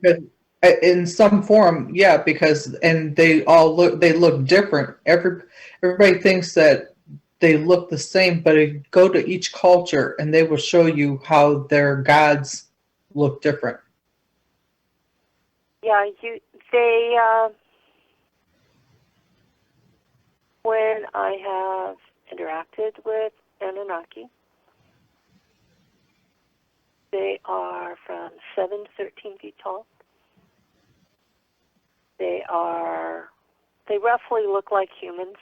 In some form, yeah, because and they look different. Everybody thinks that they look the same, but go to each culture and they will show you how their gods look different. Yeah, they when I have interacted with Anunnaki, they are from 7 to 13 feet tall. They roughly look like humans,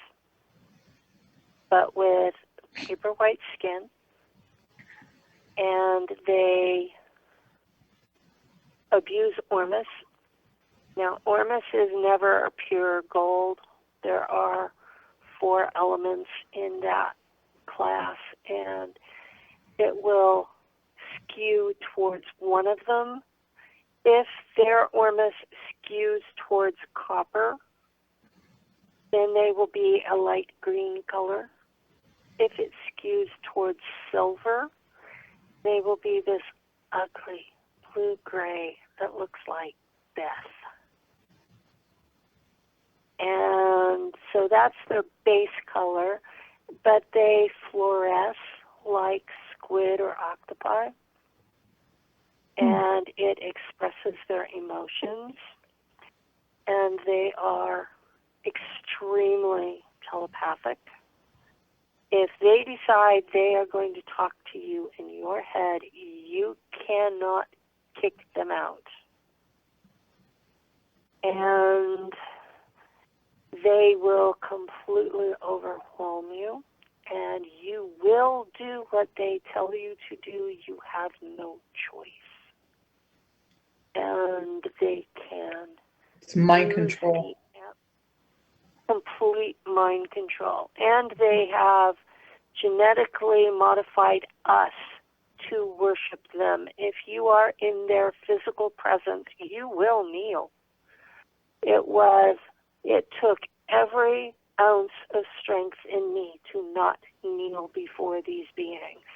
but with paper white skin, and they abuse Ormus. Now, Ormus is never pure gold. There are 4 elements in that class, and it will skew towards one of them. If their Ormus skews towards copper, then they will be a light green color. If it skews towards silver, they will be this ugly blue-gray that looks like death. And so that's their base color, but they fluoresce like squid or octopi, and it expresses their emotions, and they are extremely telepathic. If they decide they are going to talk to you in your head, you cannot kick them out. And they will completely overwhelm you, and you will do what they tell you to do. You have no choice. And they can. It's mind control. Complete mind control. And they have genetically modified us to worship them. If you are in their physical presence, you will kneel. It took every ounce of strength in me to not kneel before these beings.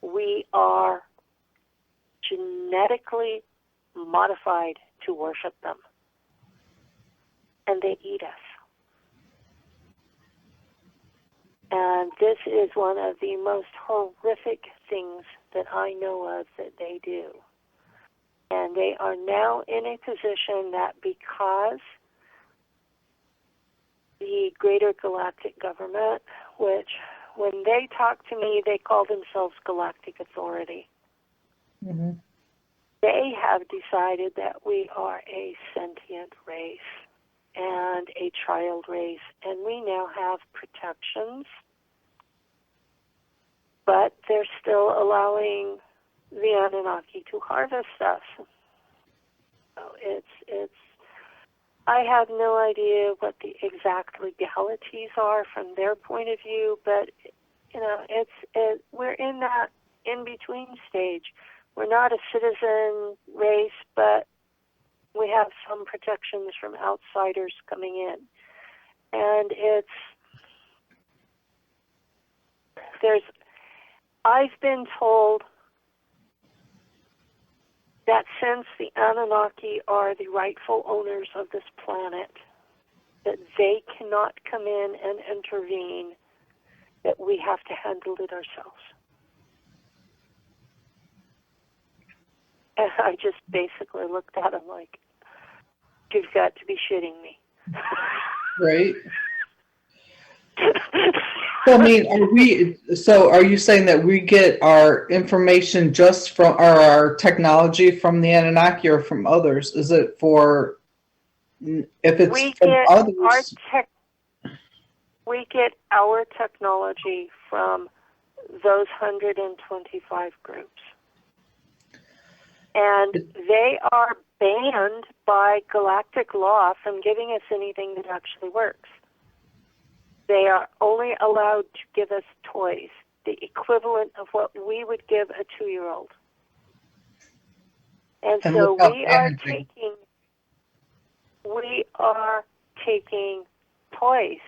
We are genetically modified to worship them. And they eat us. And this is one of the most horrific things that I know of that they do. And they are now in a position that because the greater galactic government, which when they talk to me, they call themselves Galactic Authority. Mm-hmm. They have decided that we are a sentient race and a child race, and we now have protections, but they're still allowing the Anunnaki to harvest us. So it's I have no idea what the exact legalities are from their point of view, but we're in that in-between stage. We're not a citizen race, but we have some protections from outsiders coming in. And I've been told that since the Anunnaki are the rightful owners of this planet, that they cannot come in and intervene, that we have to handle it ourselves. And I just basically looked at him like, you've got to be shitting me. Right. So, I mean, are you saying that we get our information just from our technology from the Anunnaki or from others? Is it for, if it's we from get others? We get our technology from those 125 groups. And they are banned by galactic law from giving us anything that actually works. They are only allowed to give us toys, the equivalent of what we would give a 2-year-old. And so we are taking toys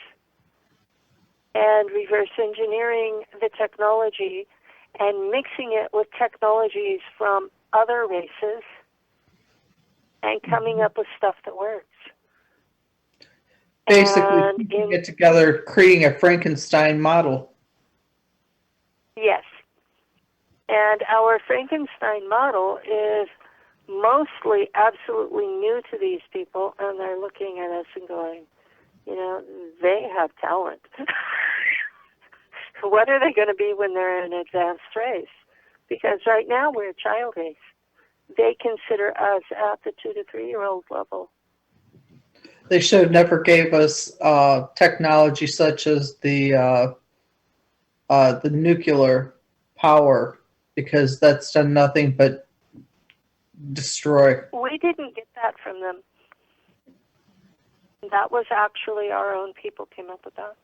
and reverse engineering the technology and mixing it with technologies from other races and coming up with stuff that works. Basically, get together, creating a Frankenstein model. Yes. And our Frankenstein model is mostly absolutely new to these people, and they're looking at us and going, they have talent. What are they going to be when they're in an advanced race? Because right now we're a child race. They consider us at the 2 to 3-year-old level. They should have never gave us technology such as the nuclear power, because that's done nothing but destroy. We didn't get that from them. That was actually our own people came up with that,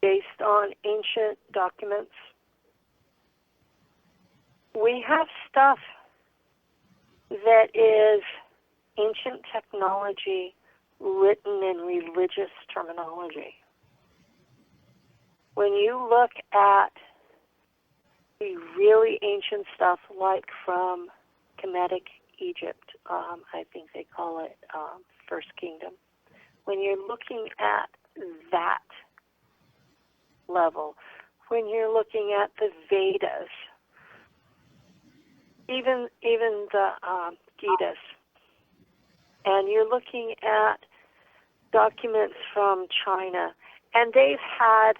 based on ancient documents. We have stuff that is ancient technology written in religious terminology. When you look at the really ancient stuff, like from Kemetic Egypt, I think they call it First Kingdom. When you're looking at that level, when you're looking at the Vedas, even the Gita, and you're looking at documents from China, and they've had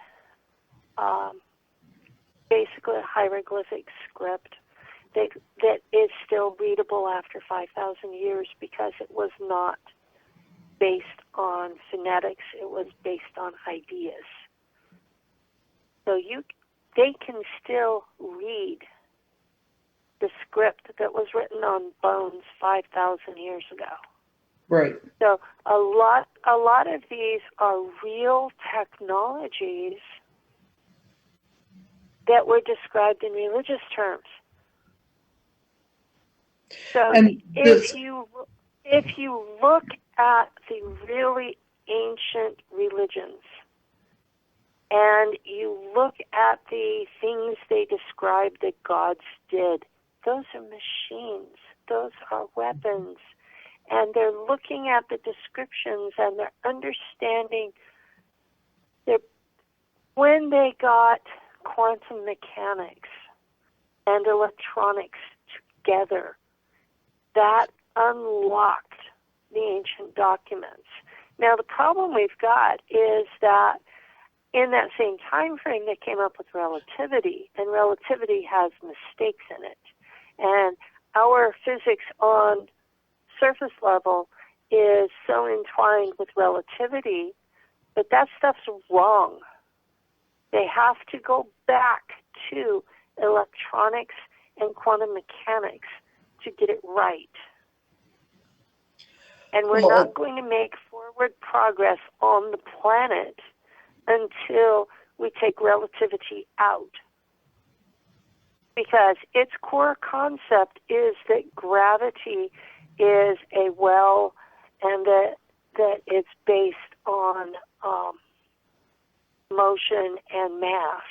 basically a hieroglyphic script that is still readable after 5,000 years, because it was not based on phonetics, it was based on ideas. So they can still read the script that was written on bones 5,000 years ago. Right. So a lot of these are real technologies that were described in religious terms. So if you look at the really ancient religions, and you look at the things they describe that gods did, those are machines, those are weapons, and they're looking at the descriptions and they're understanding when they got quantum mechanics and electronics together, that unlocked the ancient documents. Now, the problem we've got is that in that same time frame, they came up with relativity, and relativity has mistakes in it. And our physics on surface level is so entwined with relativity, but that stuff's wrong. They have to go back to electronics and quantum mechanics to get it right. And we're not going to make forward progress on the planet until we take relativity out. Because its core concept is that gravity is a well, and that it's based on motion and mass.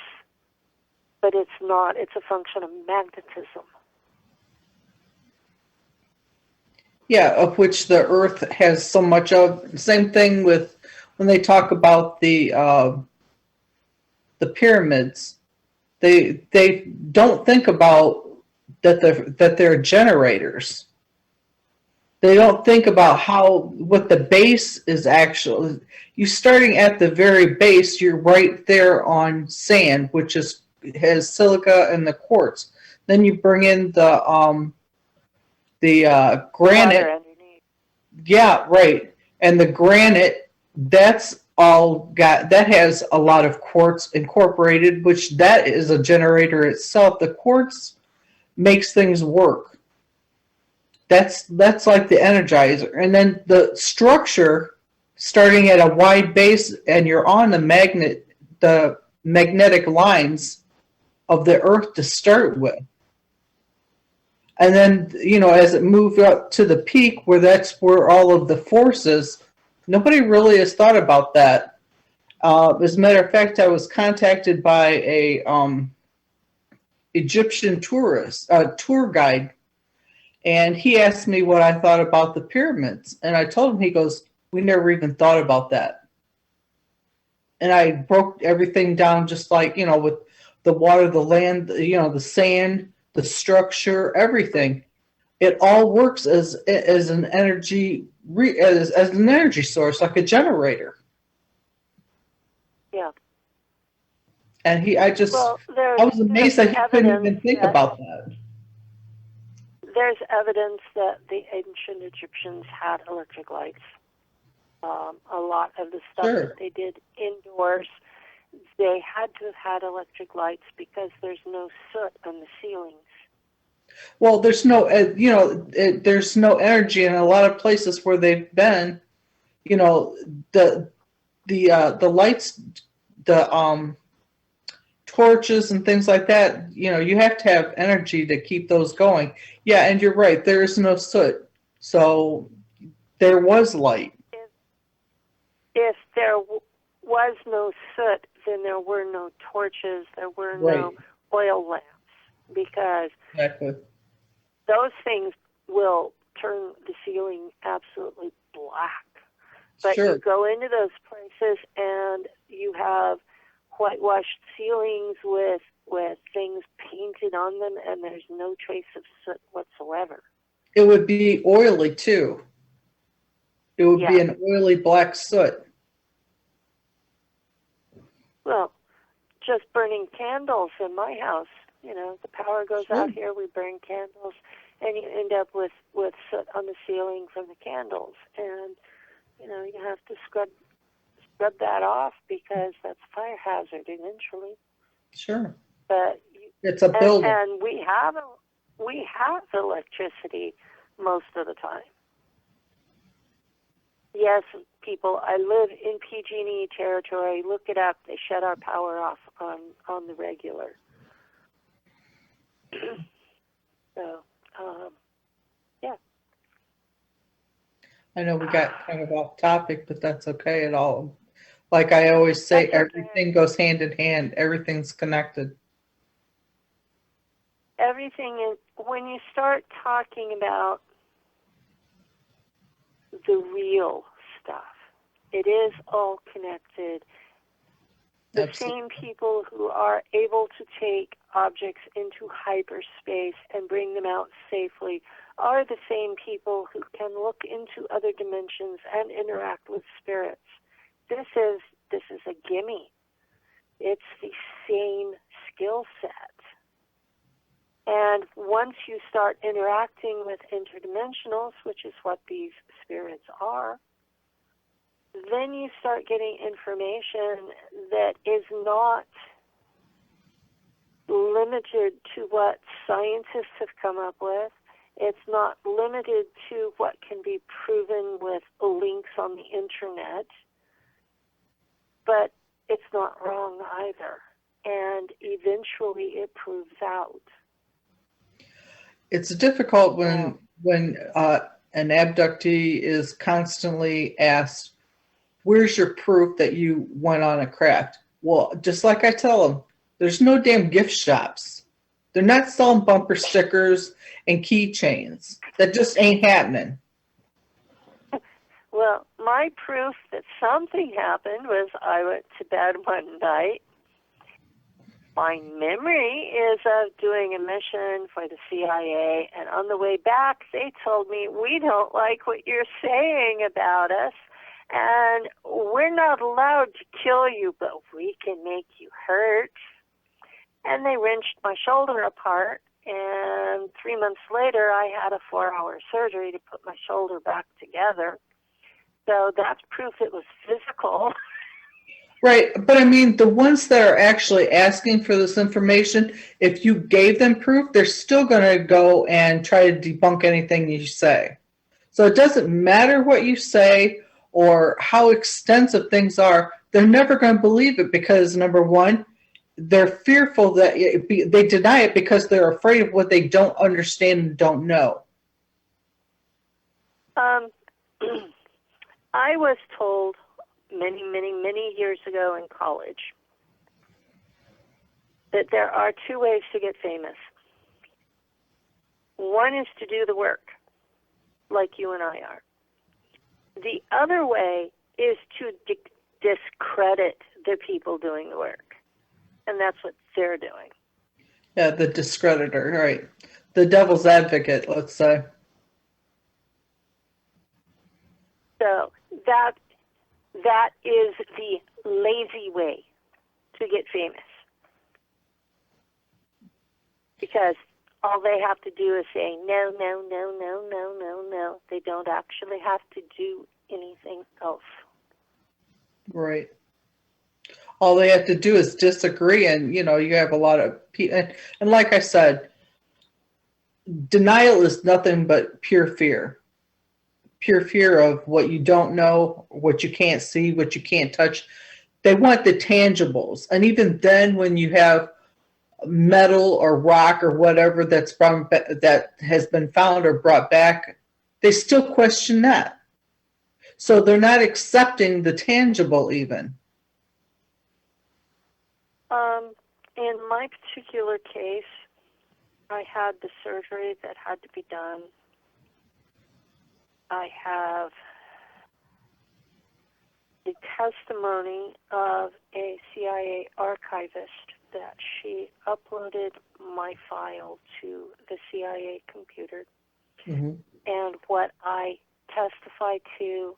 But it's not. It's a function of magnetism. Yeah, of which the Earth has so much of. Same thing with when they talk about the the pyramids, they don't think about that they're generators. They don't think about what the base is actually. You starting at the very base, you're right there on sand, which has silica and the quartz. Then you bring in the granite. Water underneath. Yeah, right. And the granite, that has a lot of quartz incorporated, which that is a generator itself. The quartz makes things work. That's like the energizer. And then the structure, starting at a wide base, and you're on the magnetic lines of the earth to start with. And then, as it moved up to the peak, that's where all of the forces, nobody really has thought about that. As a matter of fact, I was contacted by a Egyptian tour guide, and he asked me what I thought about the pyramids. And I told him, he goes, we never even thought about that. And I broke everything down just like, with the water, the land, the sand, the structure, everything. It all works as an energy as an energy source, like a generator. Yeah. And I was amazed that he couldn't even think about that. There's evidence that the ancient Egyptians had electric lights. A lot of the stuff that they did indoors, they had to have had electric lights because there's no soot on the ceilings. Well, there's no, there's no energy in a lot of places where they've been. The lights, the torches and things like that. You have to have energy to keep those going. Yeah, and you're right. There is no soot, so there was light. If there was no soot, then there were no torches, there were no oil lamps, because those things will turn the ceiling absolutely black. But you go into those places and you have whitewashed ceilings with things painted on them, and there's no trace of soot whatsoever. It would be oily too. It would be an oily black soot. Well, just burning candles in my house. The power goes out here, we burn candles, and you end up with soot on the ceiling from the candles. And, you have to scrub that off because that's a fire hazard eventually. Sure. But it's a building. And we have electricity most of the time. Yes, people, I live in PG&E territory. Look it up. They shut our power off on the regular. So, yeah. I know we got kind of off topic, but that's okay at all. Like I always say, everything goes hand in hand. Everything's connected. Everything is, when you start talking about the real stuff, it is all connected. The same people who are able to take objects into hyperspace and bring them out safely are the same people who can look into other dimensions and interact with spirits. This is a gimme. It's the same skill set. And once you start interacting with interdimensionals, which is what these spirits are, then you start getting information that is not limited to what scientists have come up with. It's not limited to what can be proven with links on the internet. But it's not wrong either. And eventually it proves out. It's difficult when an abductee is constantly asked, where's your proof that you went on a craft? Well, just like I tell them, there's no damn gift shops. They're not selling bumper stickers and keychains. That just ain't happening. Well, my proof that something happened was I went to bed one night My memory is of doing a mission for the CIA, and on the way back, they told me, we don't like what you're saying about us, and we're not allowed to kill you, but we can make you hurt. And they wrenched my shoulder apart, and 3 months later, I had a 4-hour surgery to put my shoulder back together. So that's proof it was physical. Right, but I mean, the ones that are actually asking for this information, if you gave them proof, they're still going to go and try to debunk anything you say. So it doesn't matter what you say or how extensive things are, they're never going to believe it because, number one, they're fearful that they deny it because they're afraid of what they don't understand and don't know. I was told many years ago in college that there are 2 ways to get famous. One is to do the work, like you and I are. The other way is to discredit the people doing the work. And that's what they're doing. Yeah, the discreditor, right. The devil's advocate, let's say. So that is the lazy way to get famous. Because all they have to do is say, no, no, no, no, no, no, no. They don't actually have to do anything else. Right. All they have to do is disagree, and, you know, you have a lot of people. And like I said, denial is nothing but pure fear. Pure fear of what you don't know, what you can't see, what you can't touch. They want the tangibles. And even then, when you have metal or rock or whatever that has been found or brought back, they still question that. So they're not accepting the tangible even. In my particular case, I had the surgery that had to be done. I have the testimony of a CIA archivist that she uploaded my file to the CIA computer. Mm-hmm. And what I testified to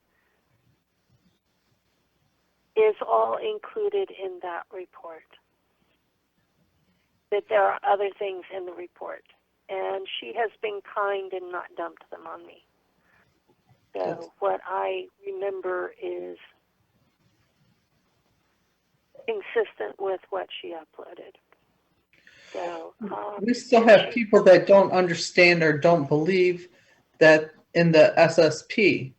is all included in that report. That there are other things in the report. And she has been kind and not dumped them on me. So Yes. what I remember is consistent with what she uploaded. So we still have people that don't understand or don't believe that in the SSP.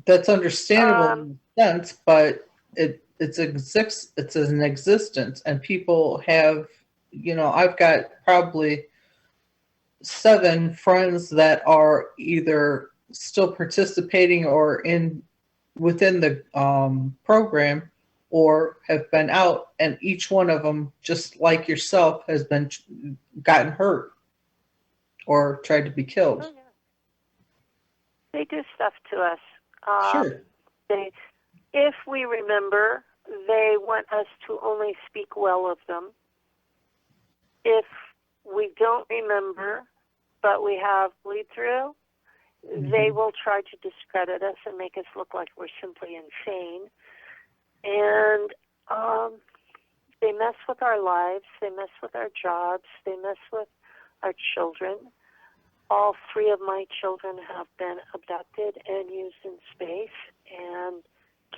That's understandable in a sense, but it's an existence, and people have, you know, I've got probably 7 friends that are either still participating or within the program, or have been out, and each one of them, just like yourself, has been gotten hurt or tried to be killed. Oh, yeah. They do stuff to us. Sure. If we remember, they want us to only speak well of them. If we don't remember, but we have bleed through, they will try to discredit us and make us look like we're simply insane. And they mess with our lives, they mess with our jobs, they mess with our children. All 3 of my children have been abducted and used in space and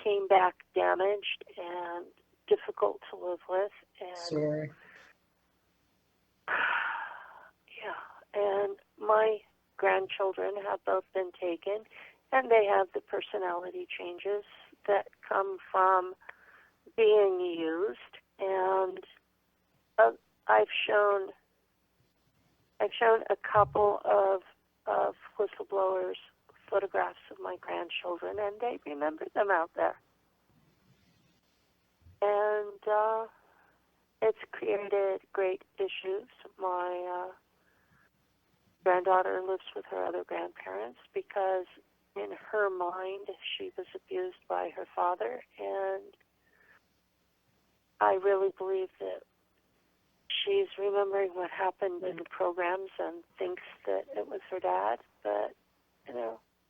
came back damaged and difficult to live with. And Sorry. yeah, and my grandchildren have both been taken, and they have the personality changes that come from being used. And I've shown a couple of whistleblowers photographs of my grandchildren, and they remember them out there. And it's created great issues. My granddaughter lives with her other grandparents because in her mind she was abused by her father, and I really believe that she's remembering what happened in the programs and thinks that it was her dad. But,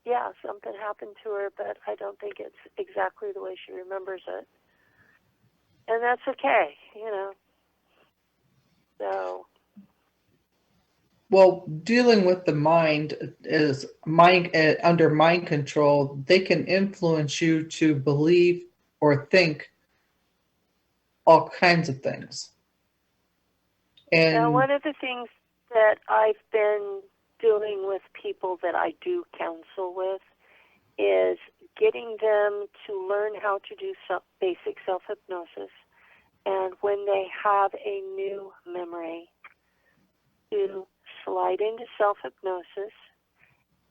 yeah, something happened to her, but I don't think it's exactly the way she remembers it. And that's okay, So, Well, dealing with the mind is under mind control. They can influence you to believe or think all kinds of things. now, And one of the things that I've been doing with people that I do counsel with is getting them to learn how to do basic self-hypnosis. And when they have a new memory, to slide into self-hypnosis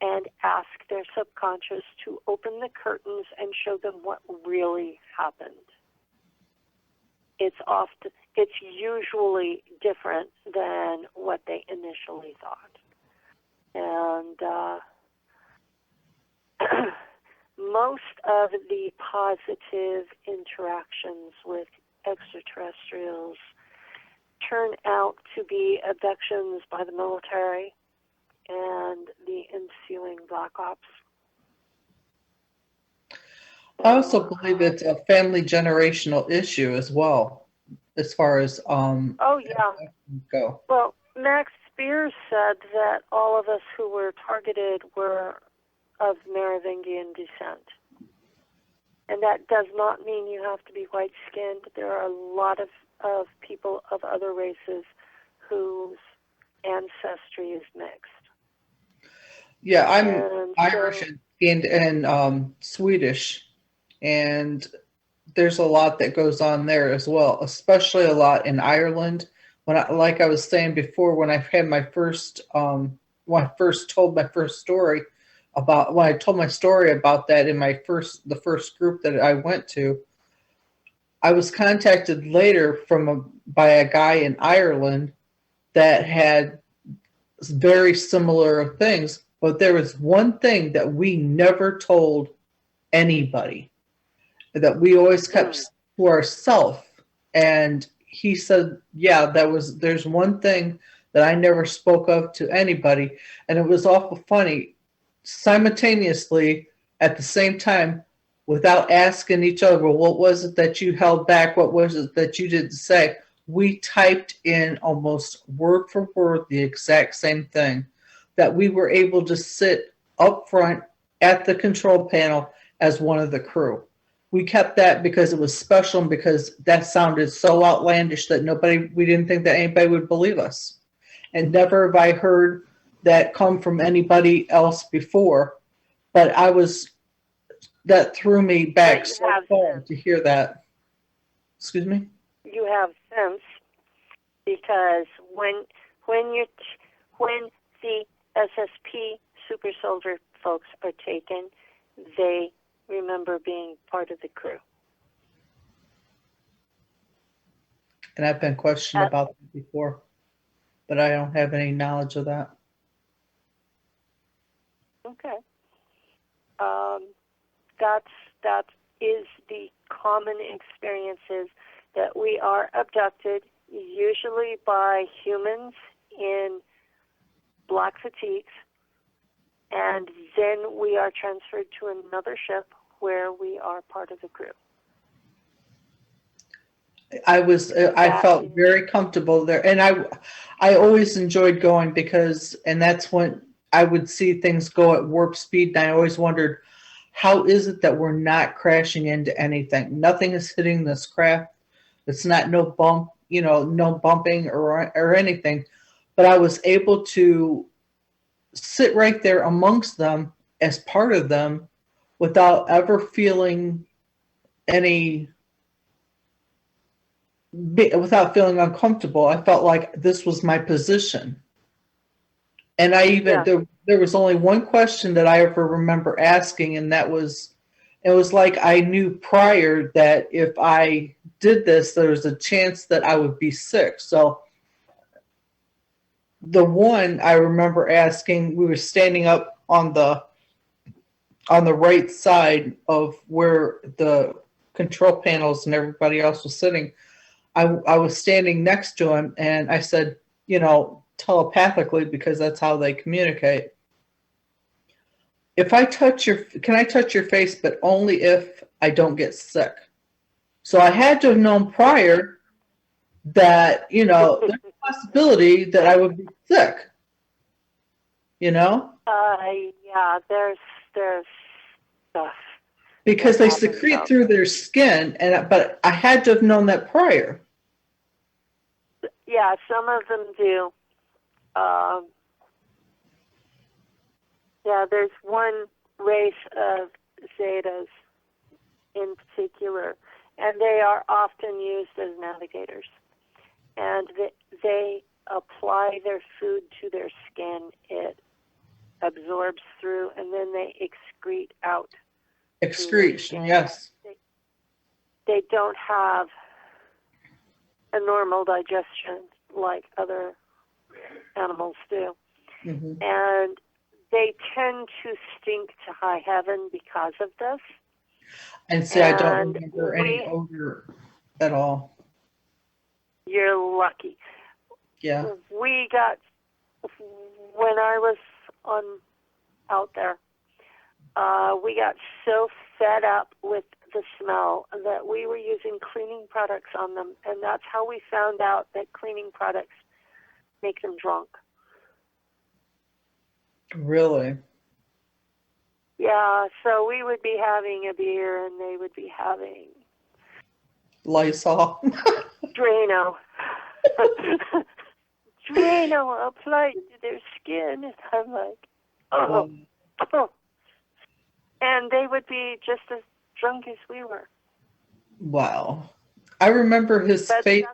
and ask their subconscious to open the curtains and show them what really happened. It's usually different than what they initially thought. And most of the positive interactions with extraterrestrials turn out to be abductions by the military and the ensuing black ops. I also believe it's a family generational issue as well, as far as Oh yeah. go. Well, Max Spears said that all of us who were targeted were of Merovingian descent. And that does not mean you have to be white-skinned. There are a lot of people of other races whose ancestry is mixed. Yeah, I'm And Irish and Swedish, and there's a lot that goes on there as well, especially a lot in Ireland. Like I was saying before, when I had my first, when I first told my first story when I told my story about that in the first group that I went to, I was contacted later by a guy in Ireland that had very similar things, but there was one thing that we never told anybody, that we always kept to ourselves. And he said, yeah, there's one thing that I never spoke of to anybody. And it was awful funny. Simultaneously, at the same time, without asking each other, well, what was it that you held back? What was it that you didn't say? We typed in almost word for word the exact same thing, that we were able to sit up front at the control panel as one of the crew. We kept that because it was special and because that sounded so outlandish that we didn't think that anybody would believe us. And never have I heard that come from anybody else before, but that threw me back so far to hear that. Excuse me? You have sense, because when the SSP super soldier folks are taken, they remember being part of the crew. And I've been questioned about that before, but I don't have any knowledge of that. Okay. That is the common experiences, that we are abducted, usually by humans in black fatigues, and then we are transferred to another ship where we are part of the crew. I felt very comfortable there, and I always enjoyed going and that's when I would see things go at warp speed, and I always wondered, how is it that we're not crashing into anything? Nothing is hitting this craft. It's not no bumping or anything. But I was able to sit right there amongst them as part of them without ever feeling without feeling uncomfortable. I felt like this was my position. And there was only one question that I ever remember asking, and it was like I knew prior that if I did this, there was a chance that I would be sick. So the one I remember asking, we were standing up on the right side of where the control panels and everybody else was sitting. I was standing next to him, and I said, telepathically, because that's how they communicate. If I can I touch your face, but only if I don't get sick? So I had to have known prior that, there's a possibility that I would be sick, Yeah, there's stuff. because they secrete through their skin, but I had to have known that prior. Yeah, some of them do. Yeah, there's one race of Zetas in particular, and they are often used as navigators. And they apply their food to their skin. It absorbs through, and then they excrete out. Excretion, yes. They don't have a normal digestion like other animals do. Mm-hmm. And they tend to stink to high heaven because of this. And see, I don't remember any odor at all. You're lucky. Yeah. When I was out there, we got so fed up with the smell that we were using cleaning products on them, and that's how we found out that cleaning products make them drunk. Really? Yeah, so we would be having a beer and they would be having Lysol. Drano. Drano applied to their skin. And I'm like, oh. And they would be just as drunk as we were. Wow. I remember his face.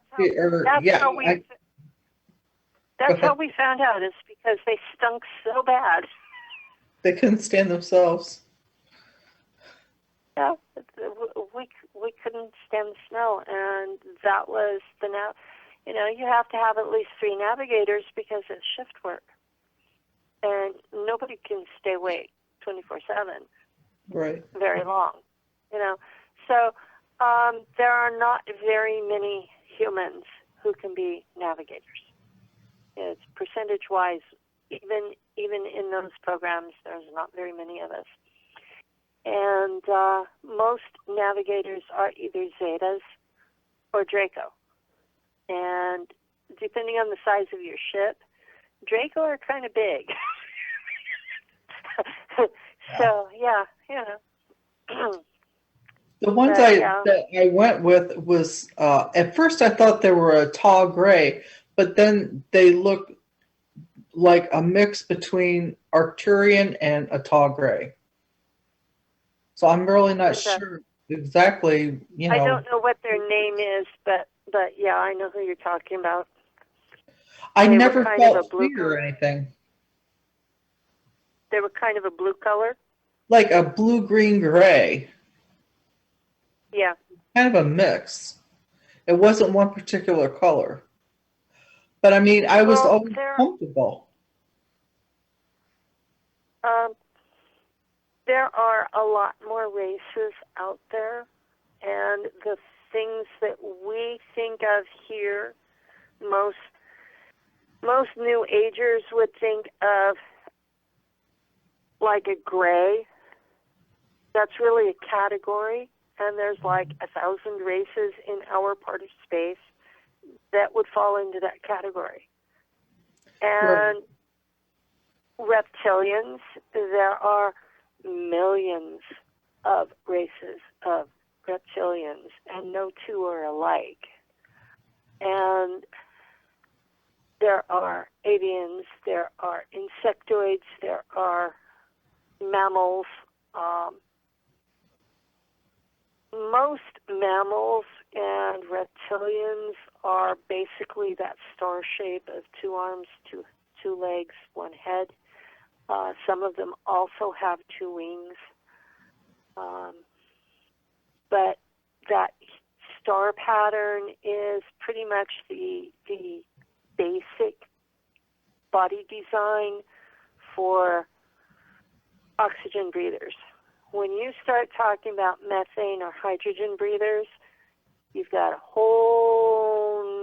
That's how we found out, is because they stunk so bad. They couldn't stand themselves. Yeah, we couldn't stand the smell, and that was you have to have at least 3 navigators because it's shift work, and nobody can stay awake 24/7. Right. Very long, So there are not very many humans who can be navigators. It's percentage-wise, even in those programs, there's not very many of us. And most navigators are either Zetas or Draco. And depending on the size of your ship, Draco are kind of big. So, yeah. The ones that I went with was, at first I thought they were a tall gray, but then they looked like a mix between Arcturian and a tall gray. So I'm really not sure exactly, I don't know what their name is, but yeah, I know who you're talking about. I never felt fear or anything. They were kind of a blue color? Like a blue-green gray. Yeah. Kind of a mix. It wasn't one particular color. But I mean, I was always comfortable. There are a lot more races out there, and the things that we think of here, most New Agers would think of like a gray. That's really a category, and there's like 1,000 races in our part of space that would fall into that category. And reptilians, there are millions of races of reptilians, and no two are alike. And there are avians, there are insectoids, there are mammals. Most mammals and reptilians are basically that star shape of 2 arms, two legs, 1 head. Some of them also have 2 wings. But that star pattern is pretty much the basic body design for oxygen breathers. When you start talking about methane or hydrogen breathers, you've got a whole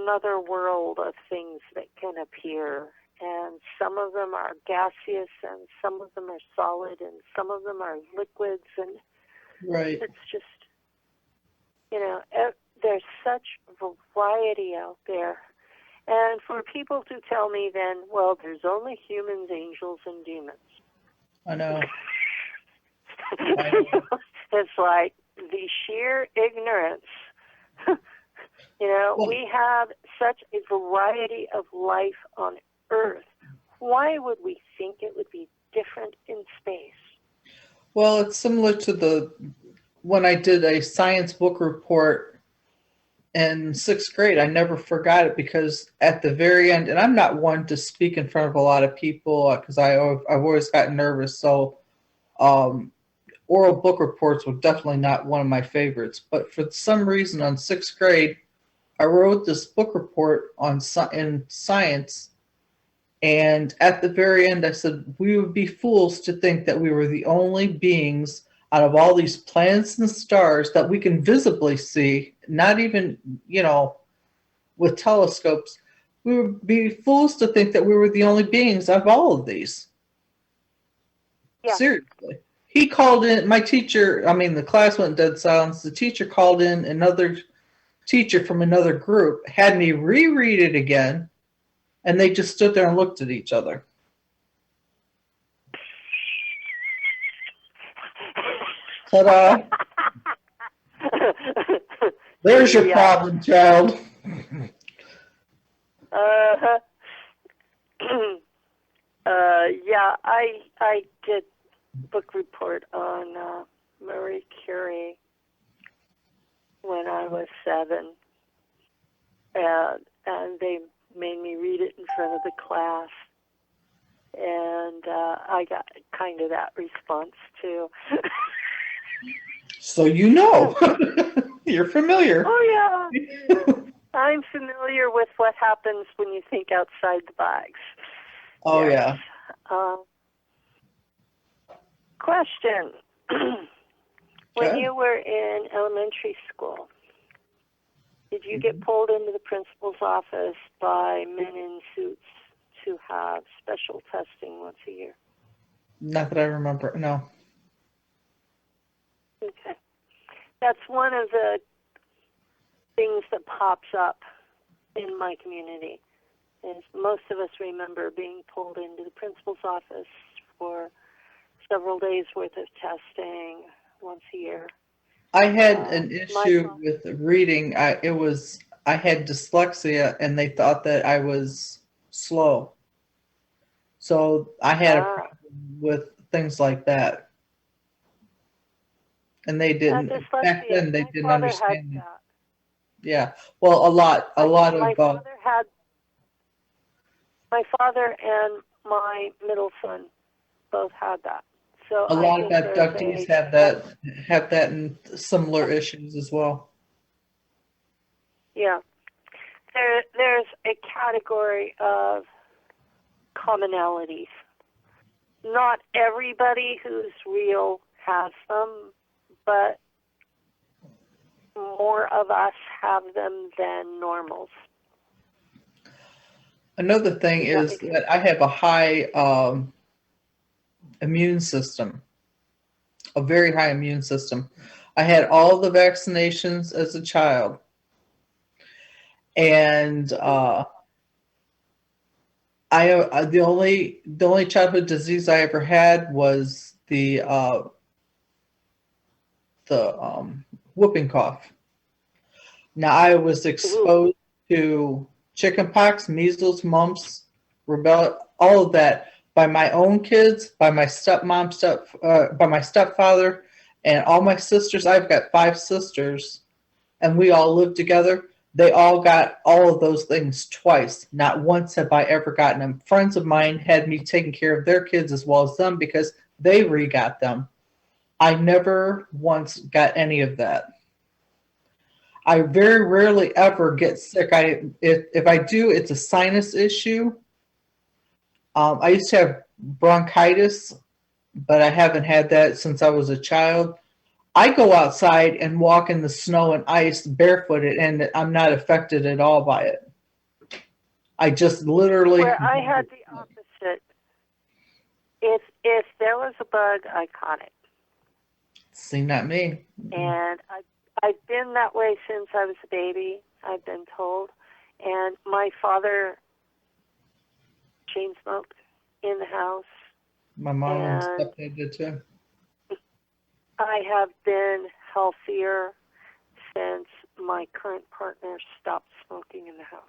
another world of things that can appear. And some of them are gaseous, and some of them are solid, and some of them are liquids. And Right. it's just, there's such variety out there. And for people to tell me then, well, there's only humans, angels, and demons. I know. It's like the sheer ignorance. We have such a variety of life on Earth. Why would we think it would be different in space? Well, it's similar to when I did a science book report in 6th grade. I never forgot it because at the very end, and I'm not one to speak in front of a lot of people because I've always gotten nervous. So oral book reports were definitely not one of my favorites. But for some reason on 6th grade, I wrote this book report in science. And at the very end, I said, we would be fools to think that we were the only beings out of all these planets and stars that we can visibly see, not even, with telescopes. We would be fools to think that we were the only beings out of all of these. Yeah. Seriously. He called in, my teacher, the class went dead silence. The teacher called in another teacher from another group, had me reread it again. And they just stood there and looked at each other. Ta-da! There's your problem, child. I did book report on Marie Curie when I was 7, and they made me read it in front of the class, and I got kind of that response too. So you're familiar. Oh yeah, I'm familiar with what happens when you think outside the box. Oh yes. Yeah. Question: When Okay. you were in elementary school, did you get pulled into the principal's office by men in suits to have special testing once a year? Not that I remember. No. Okay. That's one of the things that pops up in my community. Is most of us remember being pulled into the principal's office for several days worth of testing once a year. I had an issue with reading. I had dyslexia, and they thought that I was slow. So I had a problem with things like that, and they didn't. Back then, they didn't understand me. Yeah, well, a lot of. My father and my middle son both had that. So a lot of abductees have that and similar issues as well. Yeah. There's a category of commonalities. Not everybody who's real has them, but more of us have them than normals. Another thing is that I have a high immune system, a very high immune system. I had all the vaccinations as a child, and the only childhood disease I ever had was the whooping cough. Now I was exposed to chickenpox, measles, mumps, rubella, all of that by my own kids, by my stepmom, by my stepfather, and all my sisters. I've got 5 sisters, and we all lived together. They all got all of those things twice. Not once have I ever gotten them. Friends of mine had me taking care of their kids as well as them because they re-got them. I never once got any of that. I very rarely ever get sick. If I do, it's a sinus issue. I used to have bronchitis, but I haven't had that since I was a child. I go outside and walk in the snow and ice barefooted, and I'm not affected at all by it. I just literally Where I had the opposite. If there was a bug, I caught it. see, not me. And I've been that way since I was a baby, I've been told. And my father chain smoked in the house. My mom and And stepdad did too. I have been healthier since my current partner stopped smoking in the house.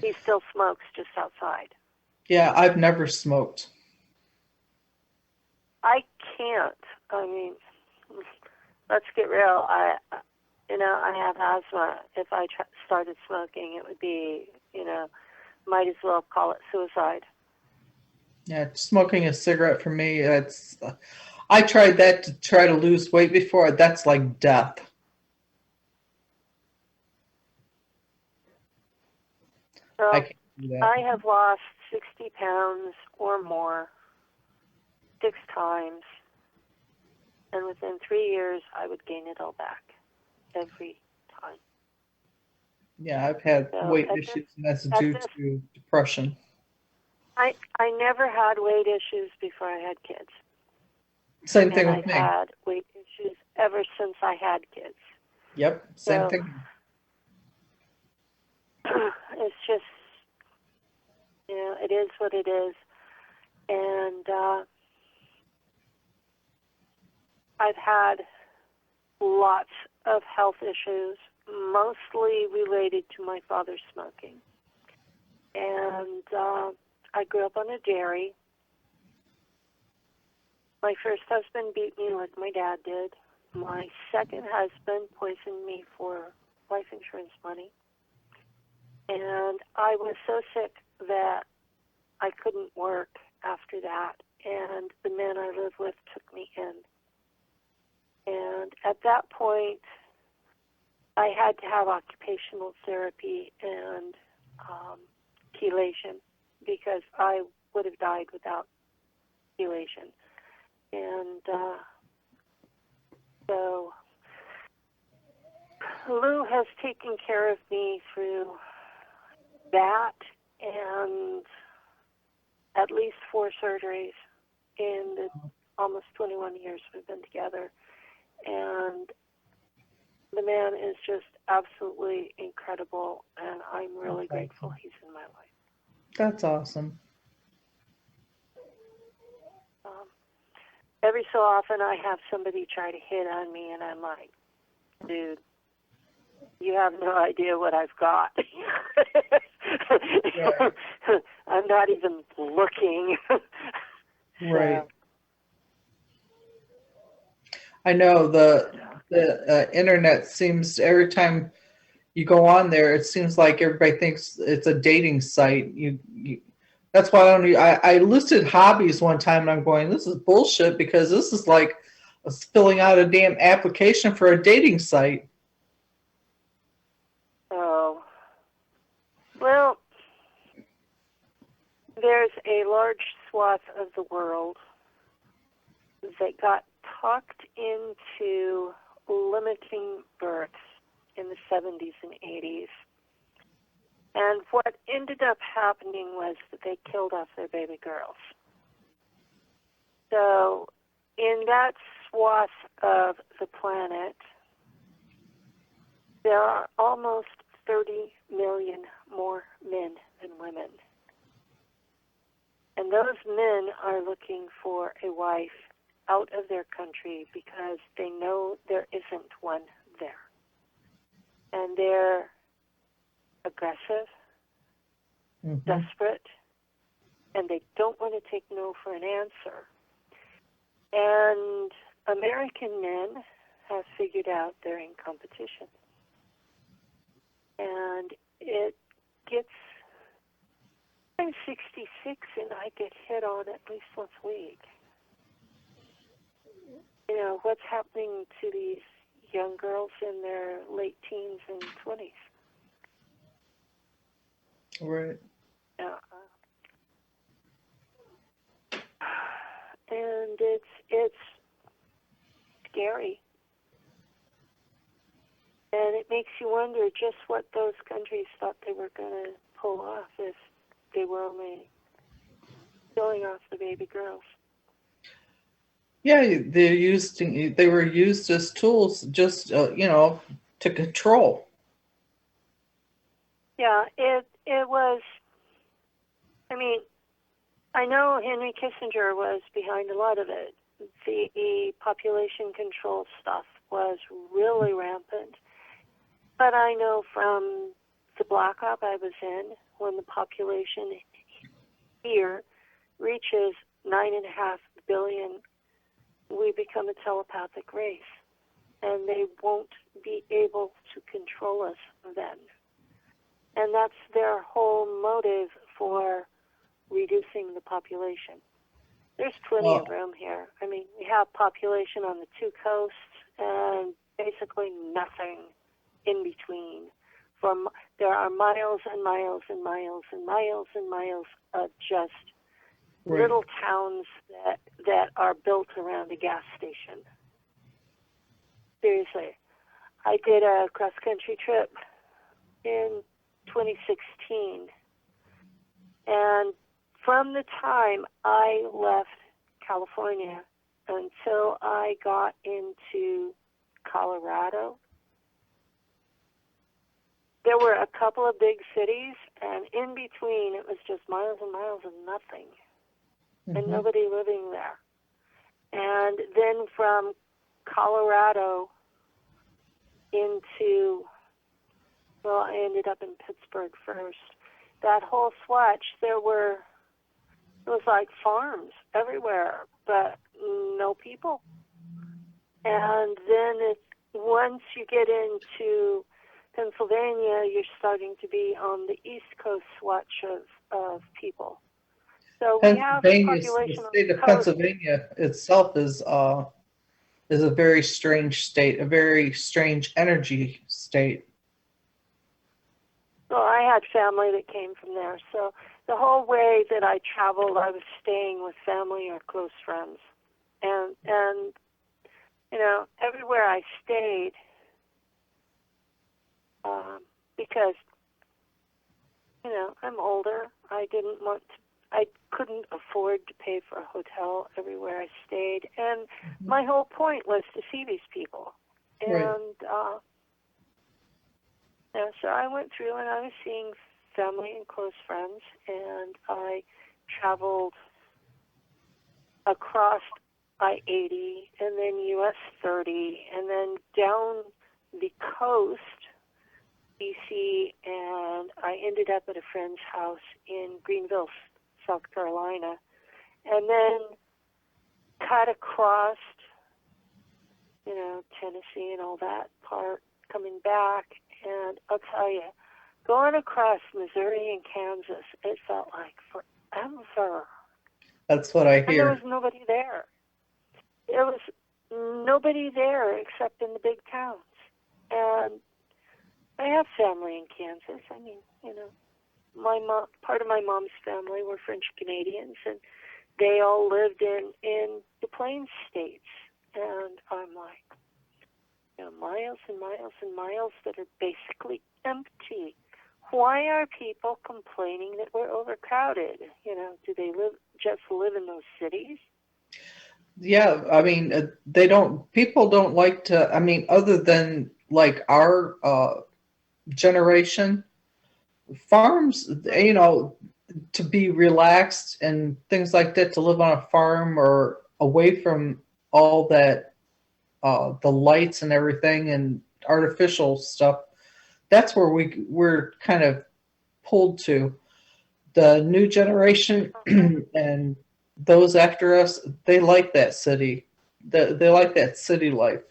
He still smokes just outside. Yeah, I've never smoked. I can't. I mean, let's get real. I have asthma. If I started smoking, it would be, might as well call it suicide. Yeah, smoking a cigarette for me, I tried that to try to lose weight before. That's like death. So I can't do that. I have lost 60 pounds or more 6 times, and within 3 years, I would gain it all back every time. Yeah, I've had So weight issues, and that's due to depression. I never had weight issues before I had kids. Same thing and with I've me. had weight issues ever since I had kids. Yep, same So, thing. It's just, it is what it is. And I've had lots of health issues, mostly related to my father smoking. And I grew up on a dairy. My first husband beat me like my dad did. My second husband poisoned me for life insurance money. And I was so sick that I couldn't work after that. And the man I lived with took me in. And at that point, I had to have occupational therapy and chelation because I would have died without chelation. And so Lou has taken care of me through that and at least 4 surgeries in the almost 21 years we've been together. And the man is just absolutely incredible, and I'm really grateful he's in my life. That's awesome. Every so often I have somebody try to hit on me, and I'm like, dude, you have no idea what I've got. Right. I'm not even looking. Right. I know the internet seems, every time you go on there, it seems like everybody thinks it's a dating site. That's why I listed hobbies one time, and I'm going, this is bullshit, because this is like filling out a damn application for a dating site. Oh. Well, there's a large swath of the world that got talked into limiting births in the 70s and 80s. And what ended up happening was that they killed off their baby girls. So in that swath of the planet, there are almost 30 million more men than women. And those men are looking for a wife out of their country because they know there isn't one there. And they're aggressive, desperate, and they don't want to take no for an answer. And American men have figured out they're in competition. And it gets, I'm 66 and I get hit on at least once a week. What's happening to these young girls in their late teens and 20s? Right. And it's scary. And it makes you wonder just what those countries thought they were going to pull off if they were only killing off the baby girls. Yeah, they were used as tools, just to control. Yeah, it was. I mean, I know Henry Kissinger was behind a lot of it. The population control stuff was really rampant. But I know from the Black Op I was in, when the population here reaches 9.5 billion, we become a telepathic race. And they won't be able to control us then. And that's their whole motive for reducing the population. There's plenty of room here. I mean, we have population on the two coasts and basically nothing in between. There are miles and miles and miles and miles and miles of just little towns that are built around a gas station. Seriously. I did a cross-country trip in 2016, and from the time I left California until I got into Colorado, there were a couple of big cities, and in between it was just miles and miles of nothing, and nobody living there. And then from Colorado into, well, I ended up in Pittsburgh first. That whole swatch, it was like farms everywhere, but no people. And then once you get into Pennsylvania, you're starting to be on the East Coast swatch of people. So we have population the on state the of coast. Pennsylvania itself is a very strange state, a very strange energy state. Well, I had family that came from there, so the whole way that I traveled, I was staying with family or close friends, and everywhere I stayed, because I'm older, I couldn't afford to pay for a hotel everywhere I stayed, and my whole point was to see these people, and so I went through and I was seeing family and close friends, and I traveled across I-80 and then US 30 and then down the coast, BC, and I ended up at a friend's house in Greenville, South Carolina, and then cut across, Tennessee and all that part, coming back. And I'll tell you, going across Missouri and Kansas, it felt like forever. That's what I hear. And there was nobody there. There was nobody there except in the big towns. And I have family in Kansas. I mean, my mom, part of my mom's family were French Canadians, and they all lived in the Plains states. And I'm like, miles and miles and miles that are basically empty. Why are people complaining that we're overcrowded? Do they just live in those cities? Yeah, I mean, people don't like to, I mean, other than like our generation, farms, to be relaxed and things like that, to live on a farm or away from all that, the lights and everything and artificial stuff, that's where we're kind of pulled to. The new generation and those after us, they like that city. They like that city life.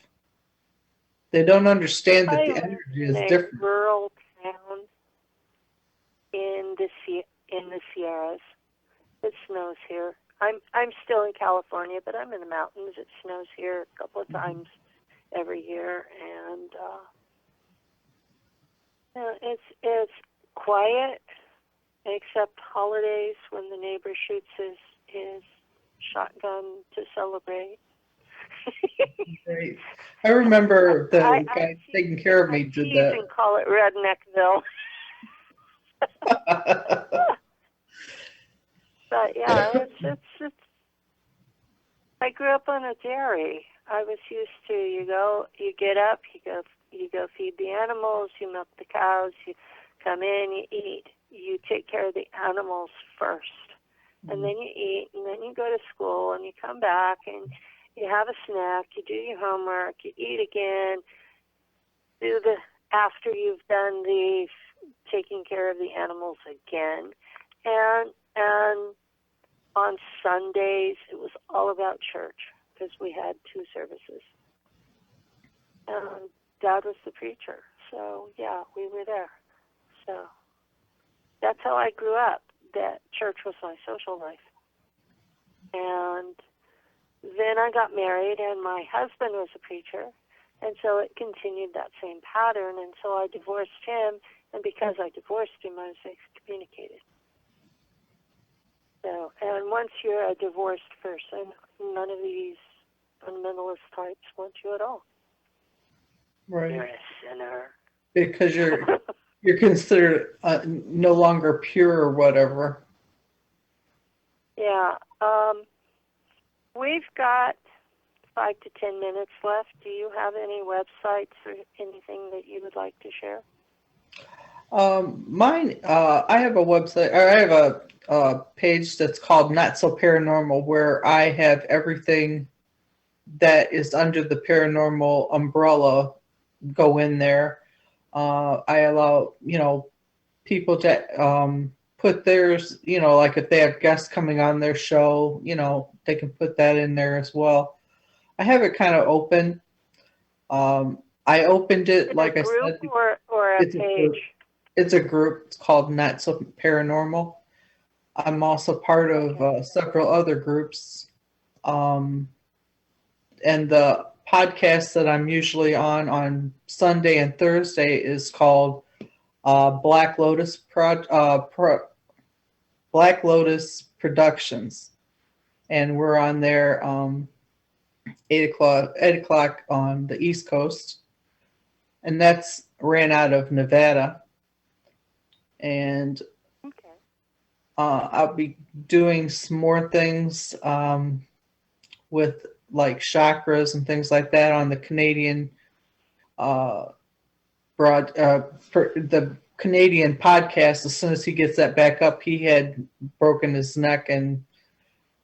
They don't understand that the energy is different. In a rural town in the Sierras. It snows here. I'm still in California, but I'm in the mountains. It snows here a couple of times every year, and it's quiet, except holidays when the neighbor shoots his shotgun to celebrate. Right. I remember the guy taking care of me did that. And call it Redneckville. But yeah, it's. I grew up on a dairy. I was used to you get up, you go feed the animals, you milk the cows, you come in, you eat, you take care of the animals first, and then you eat, and then you go to school, and you come back, and you have a snack, you do your homework, you eat again, after you've done the taking care of the animals again, and on Sundays, it was all about church because we had 2 services. Dad was the preacher, so yeah, we were there. So that's how I grew up. That church was my social life. And then I got married, and my husband was a preacher, and so it continued that same pattern, and so I divorced him, and because I divorced him, I was excommunicated. So, and once you're a divorced person, none of these fundamentalist types want you at all. Right. You're a sinner. Because you're considered no longer pure or whatever. Yeah. We've got 5 to 10 minutes left. Do you have any websites or anything that you would like to share? Mine, I have a website, or I have a page that's called Not So Paranormal, where I have everything that is under the paranormal umbrella go in there. I allow, people to put theirs, like if they have guests coming on their show, they can put that in there as well. I have it kind of open. I opened it, like I said. Or a page? It's a group. It's called Not So Paranormal. I'm also part of several other groups. And the podcast that I'm usually on Sunday and Thursday is called Black Lotus Black Lotus Productions, and we're on there 8 o'clock on the East Coast, and that's ran out of Nevada. And okay. I'll be doing some more things with like chakras and things like that on the Canadian the Canadian podcast. As soon as he gets that back up, he had broken his neck, and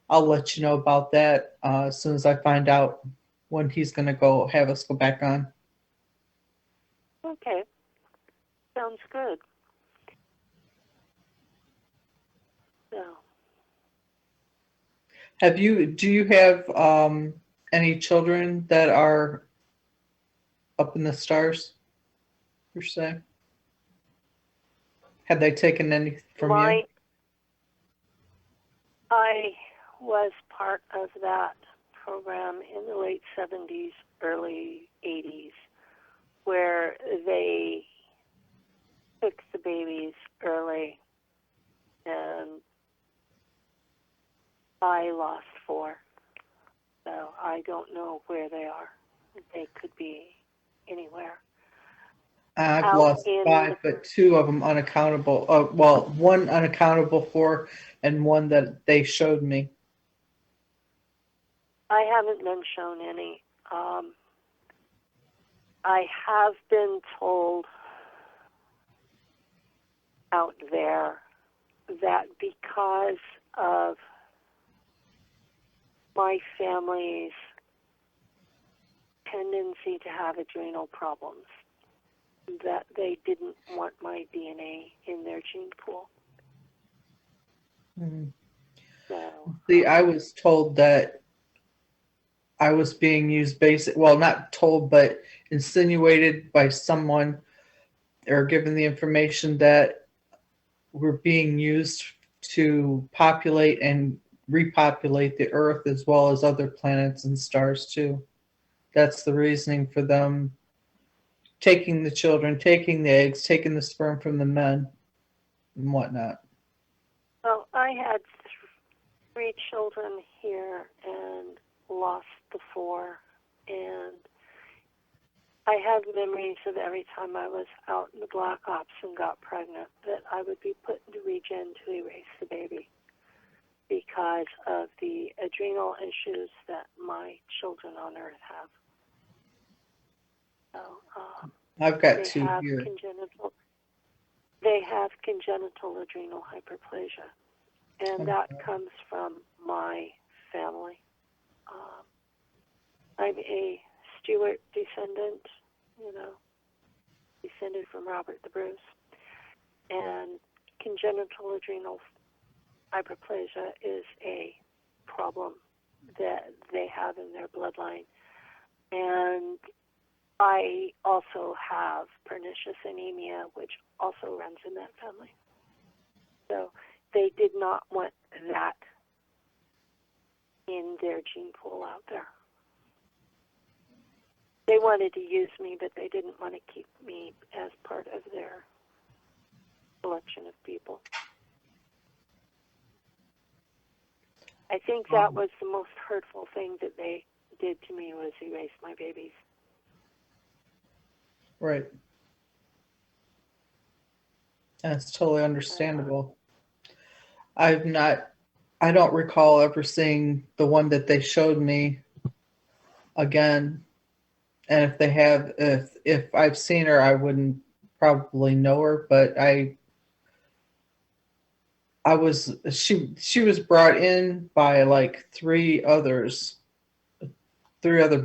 I'll let you know about that as soon as I find out when he's going to have us go back on. Okay. Sounds good. So. Do you have any children that are up in the stars, per se? Have they taken any from you? I was part of that program in the late 70s, early 80s, where they took the babies early, and I lost 4. So I don't know where they are. They could be anywhere. I've lost 5, but 2 of them unaccountable. Well, 1 unaccountable for, and 1 that they showed me. I haven't been shown any. I have been told out there that because of my family's tendency to have adrenal problems, that they didn't want my DNA in their gene pool. Mm-hmm. So, see, I was told that I was being used well, not told, but insinuated by someone, or given the information that we're being used to populate and repopulate the Earth as well as other planets and stars too. That's the reasoning for them taking the children, taking the eggs, taking the sperm from the men, and whatnot. Well, I had 3 children here and lost the 4, and I have memories of every time I was out in the Black Ops and got pregnant that I would be put into regen to erase the baby because of the adrenal issues that my children on Earth have. So, I've got they two have here. congenital adrenal hyperplasia, and that comes from my family. I'm a Stewart descendant, descended from Robert the Bruce, and congenital adrenal hyperplasia is a problem that they have in their bloodline. And I also have pernicious anemia, which also runs in that family. So they did not want that in their gene pool out there. They wanted to use me, but they didn't want to keep me as part of their collection of people. I think that was the most hurtful thing that they did to me, was erase my babies. Right. That's totally understandable. I don't recall ever seeing the one that they showed me again. And if they have, if I've seen her, I wouldn't probably know her, but she was brought in by like three other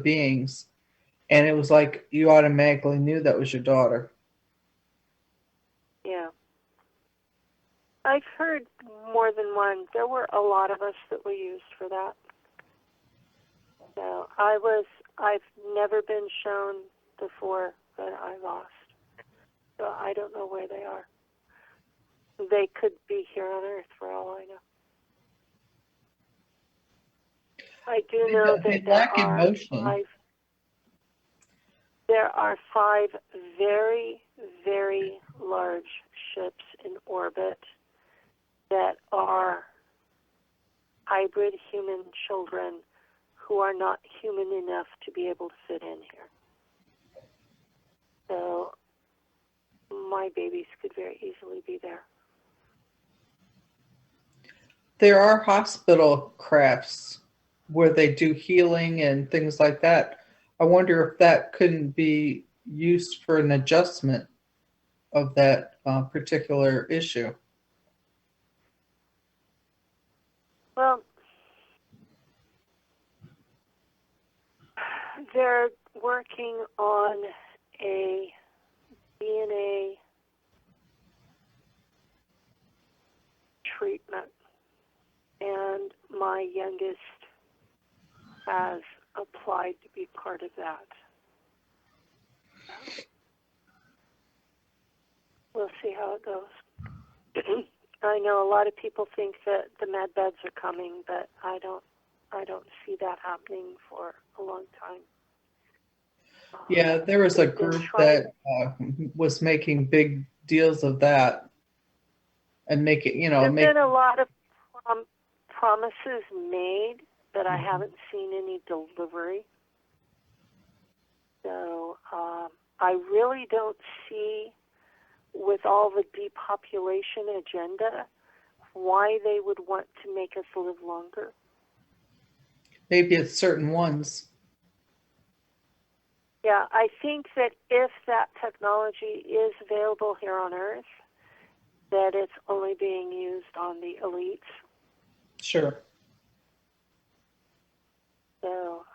beings, and it was like you automatically knew that was your daughter. Yeah. I've heard more than one. There were a lot of us that were used for that. So I've never been shown the four that I lost. So I don't know where they are. They could be here on Earth for all I know. I do know that there are five very, very large ships in orbit that are hybrid human children who are not human enough to be able to fit in here. So my babies could very easily be there. There are hospital crafts where they do healing and things like that. I wonder if that couldn't be used for an adjustment of that particular issue. Well, they're working on a DNA treatment, and my youngest has applied to be part of that. We'll see how it goes. I know a lot of people think that the med beds are coming, but I don't see that happening for a long time. Yeah, there was a group that was making big deals of that, and make it, There's been a lot of promises made, but I haven't seen any delivery. So I really don't see, with all the depopulation agenda, why they would want to make us live longer. Maybe it's certain ones. Yeah, I think that if that technology is available here on Earth, that it's only being used on the elites. Sure. So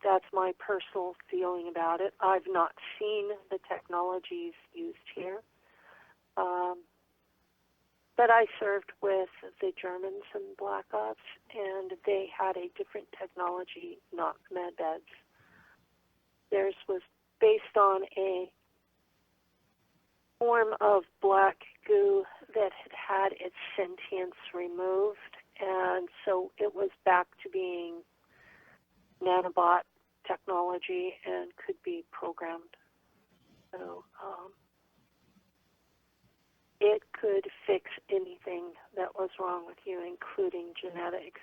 that's my personal feeling about it. I've not seen the technologies used here. But I served with the Germans in Black Ops, and they had a different technology, not med beds. Theirs was based on a form of black goo that had had its sentience removed, and so it was back to being nanobot technology and could be programmed. So it could fix anything that was wrong with you, including genetics.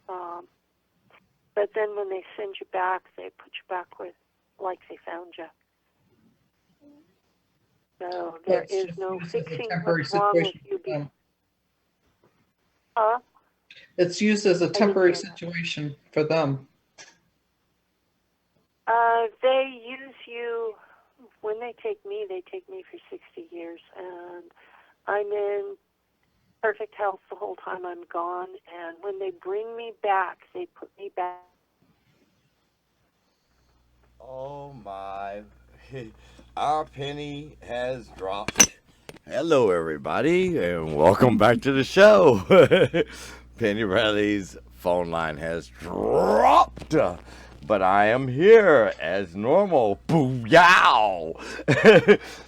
But then when they send you back, they put you back with like they found you. So there It's is just no used as a fixing temporary what's wrong with situation you. for them. Huh? It's used as a didn't temporary hear that. situation for them. They use you, when they take me for 60 years, and I'm in perfect health the whole time I'm gone, and when they bring me back, they put me back. Oh my, our penny has dropped. Hello, everybody, and welcome back to the show. Penny Bradley's phone line has dropped, but I am here as normal. Booyah!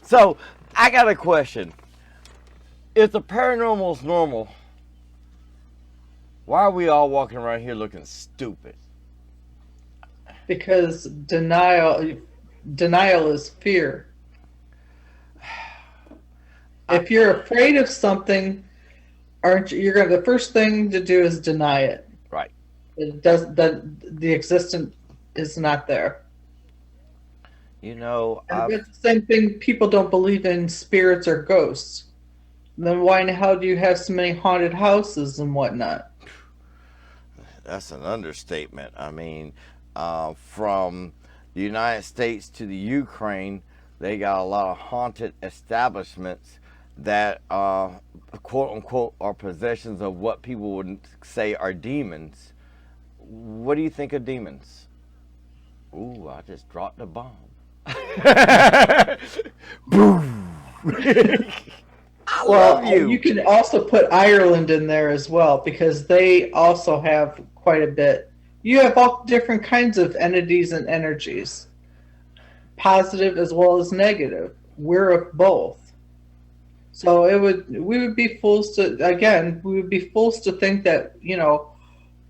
So, I got a question. If the paranormal's normal, why are we all walking around here looking stupid? Because denial is fear. If you're afraid of something, the first thing to do is deny it. Right. It does the existence is not there. You know, And it's the same thing. People don't believe in spirits or ghosts. Then why in the hell do you have so many haunted houses and whatnot? That's an understatement. I mean, from the United States to the Ukraine, they got a lot of haunted establishments that, quote unquote, are possessions of what people would say are demons. What do you think of demons? Ooh, I just dropped a bomb. Boom! I love you. You can also put Ireland in there as well, because they also have quite a bit. You have all different kinds of entities and energies, positive as well as negative. We're of both. So we would be fools to think that,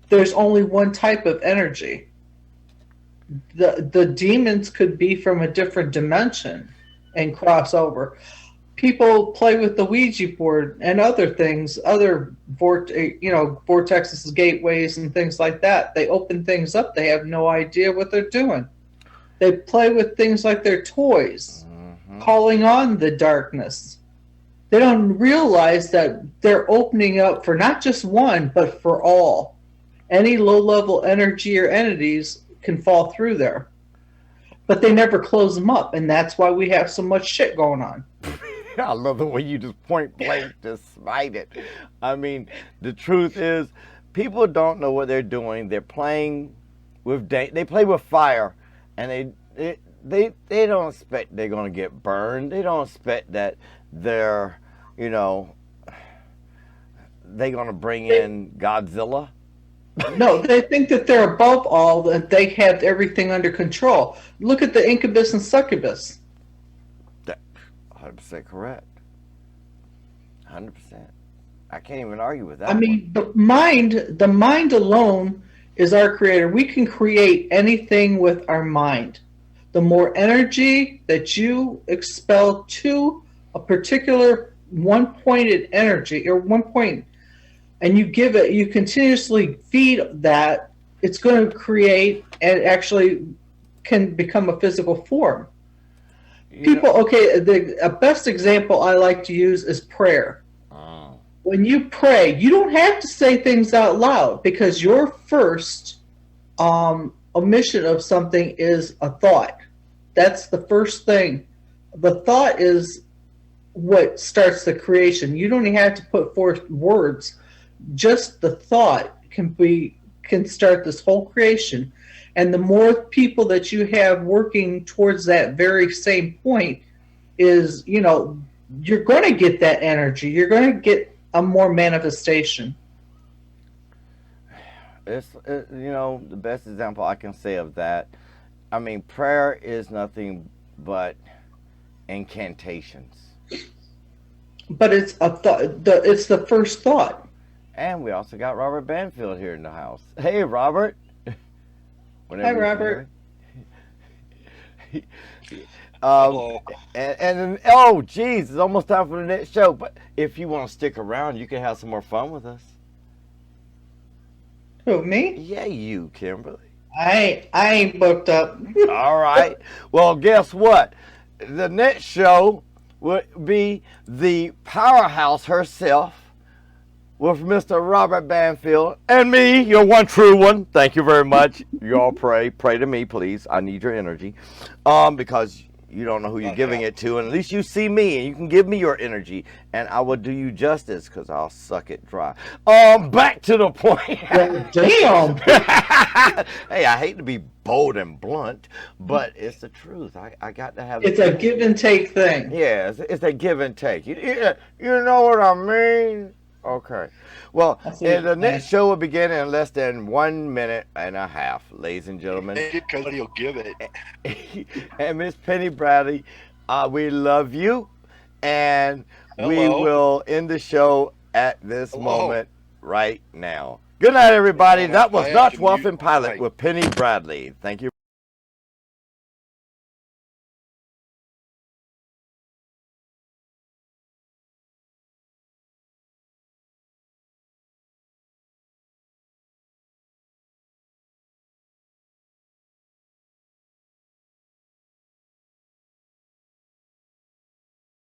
there's only one type of energy. The demons could be from a different dimension and cross over. People play with the Ouija board and other things, other vortexes, gateways, and things like that. They open things up. They have no idea what they're doing. They play with things like their toys, calling on the darkness. They don't realize that they're opening up for not just one, but for all. Any low-level energy or entities can fall through there. But they never close them up, and that's why we have so much shit going on. I love the way you just point blank just smite it. I mean, the truth is, people don't know what they're doing. They're playing with they play with fire, and they don't expect they're gonna get burned. They don't expect that they're gonna bring in Godzilla. No, they think that they're above all, that they have everything under control. Look at the incubus and succubus. 100% correct. 100%. I can't even argue with that. I mean, the mind alone is our creator. We can create anything with our mind. The more energy that you expel to a particular one-pointed energy or one point, and you continuously feed that, it's going to create and actually can become a physical form. The best example I like to use is prayer. Oh. When you pray, you don't have to say things out loud, because your first omission of something is a thought. That's the first thing. The thought is what starts the creation. You don't even have to put forth words. Just the thought can start this whole creation. And the more people that you have working towards that very same point is, you're going to get that energy. You're going to get a more manifestation. It's the best example I can say of that. I mean, prayer is nothing but incantations. But it's a thought. It's the first thought. And we also got Robert Banfield here in the house. Hey, Robert. Hi, Robert. And oh, geez, it's almost time for the next show. But if you want to stick around, you can have some more fun with us. Who, me? Yeah, you, Kimberly. I ain't booked up. All right. Well, guess what? The next show, would be the powerhouse herself, with Mr. Robert Banfield and me, your one true one. Thank you very much. You all pray to me, please. I need your energy, because you don't know who you're giving it to, and at least you see me, and you can give me your energy, and I will do you justice, because I'll suck it dry. Back to the point. Damn. Hey, I hate to be bold and blunt, but it's the truth. I got to have. It's a give and take thing. Yeah, it's a give and take. You know what I mean? Okay. Well, the next show will begin in less than 1 minute and a half, ladies and gentlemen. Because he'll give it. And Miss Penny Bradley, we love you, and we Hello. will end the show at this moment right now. Good night, everybody. That was Nacht Waffen Pilot with Penny Bradley. Thank you.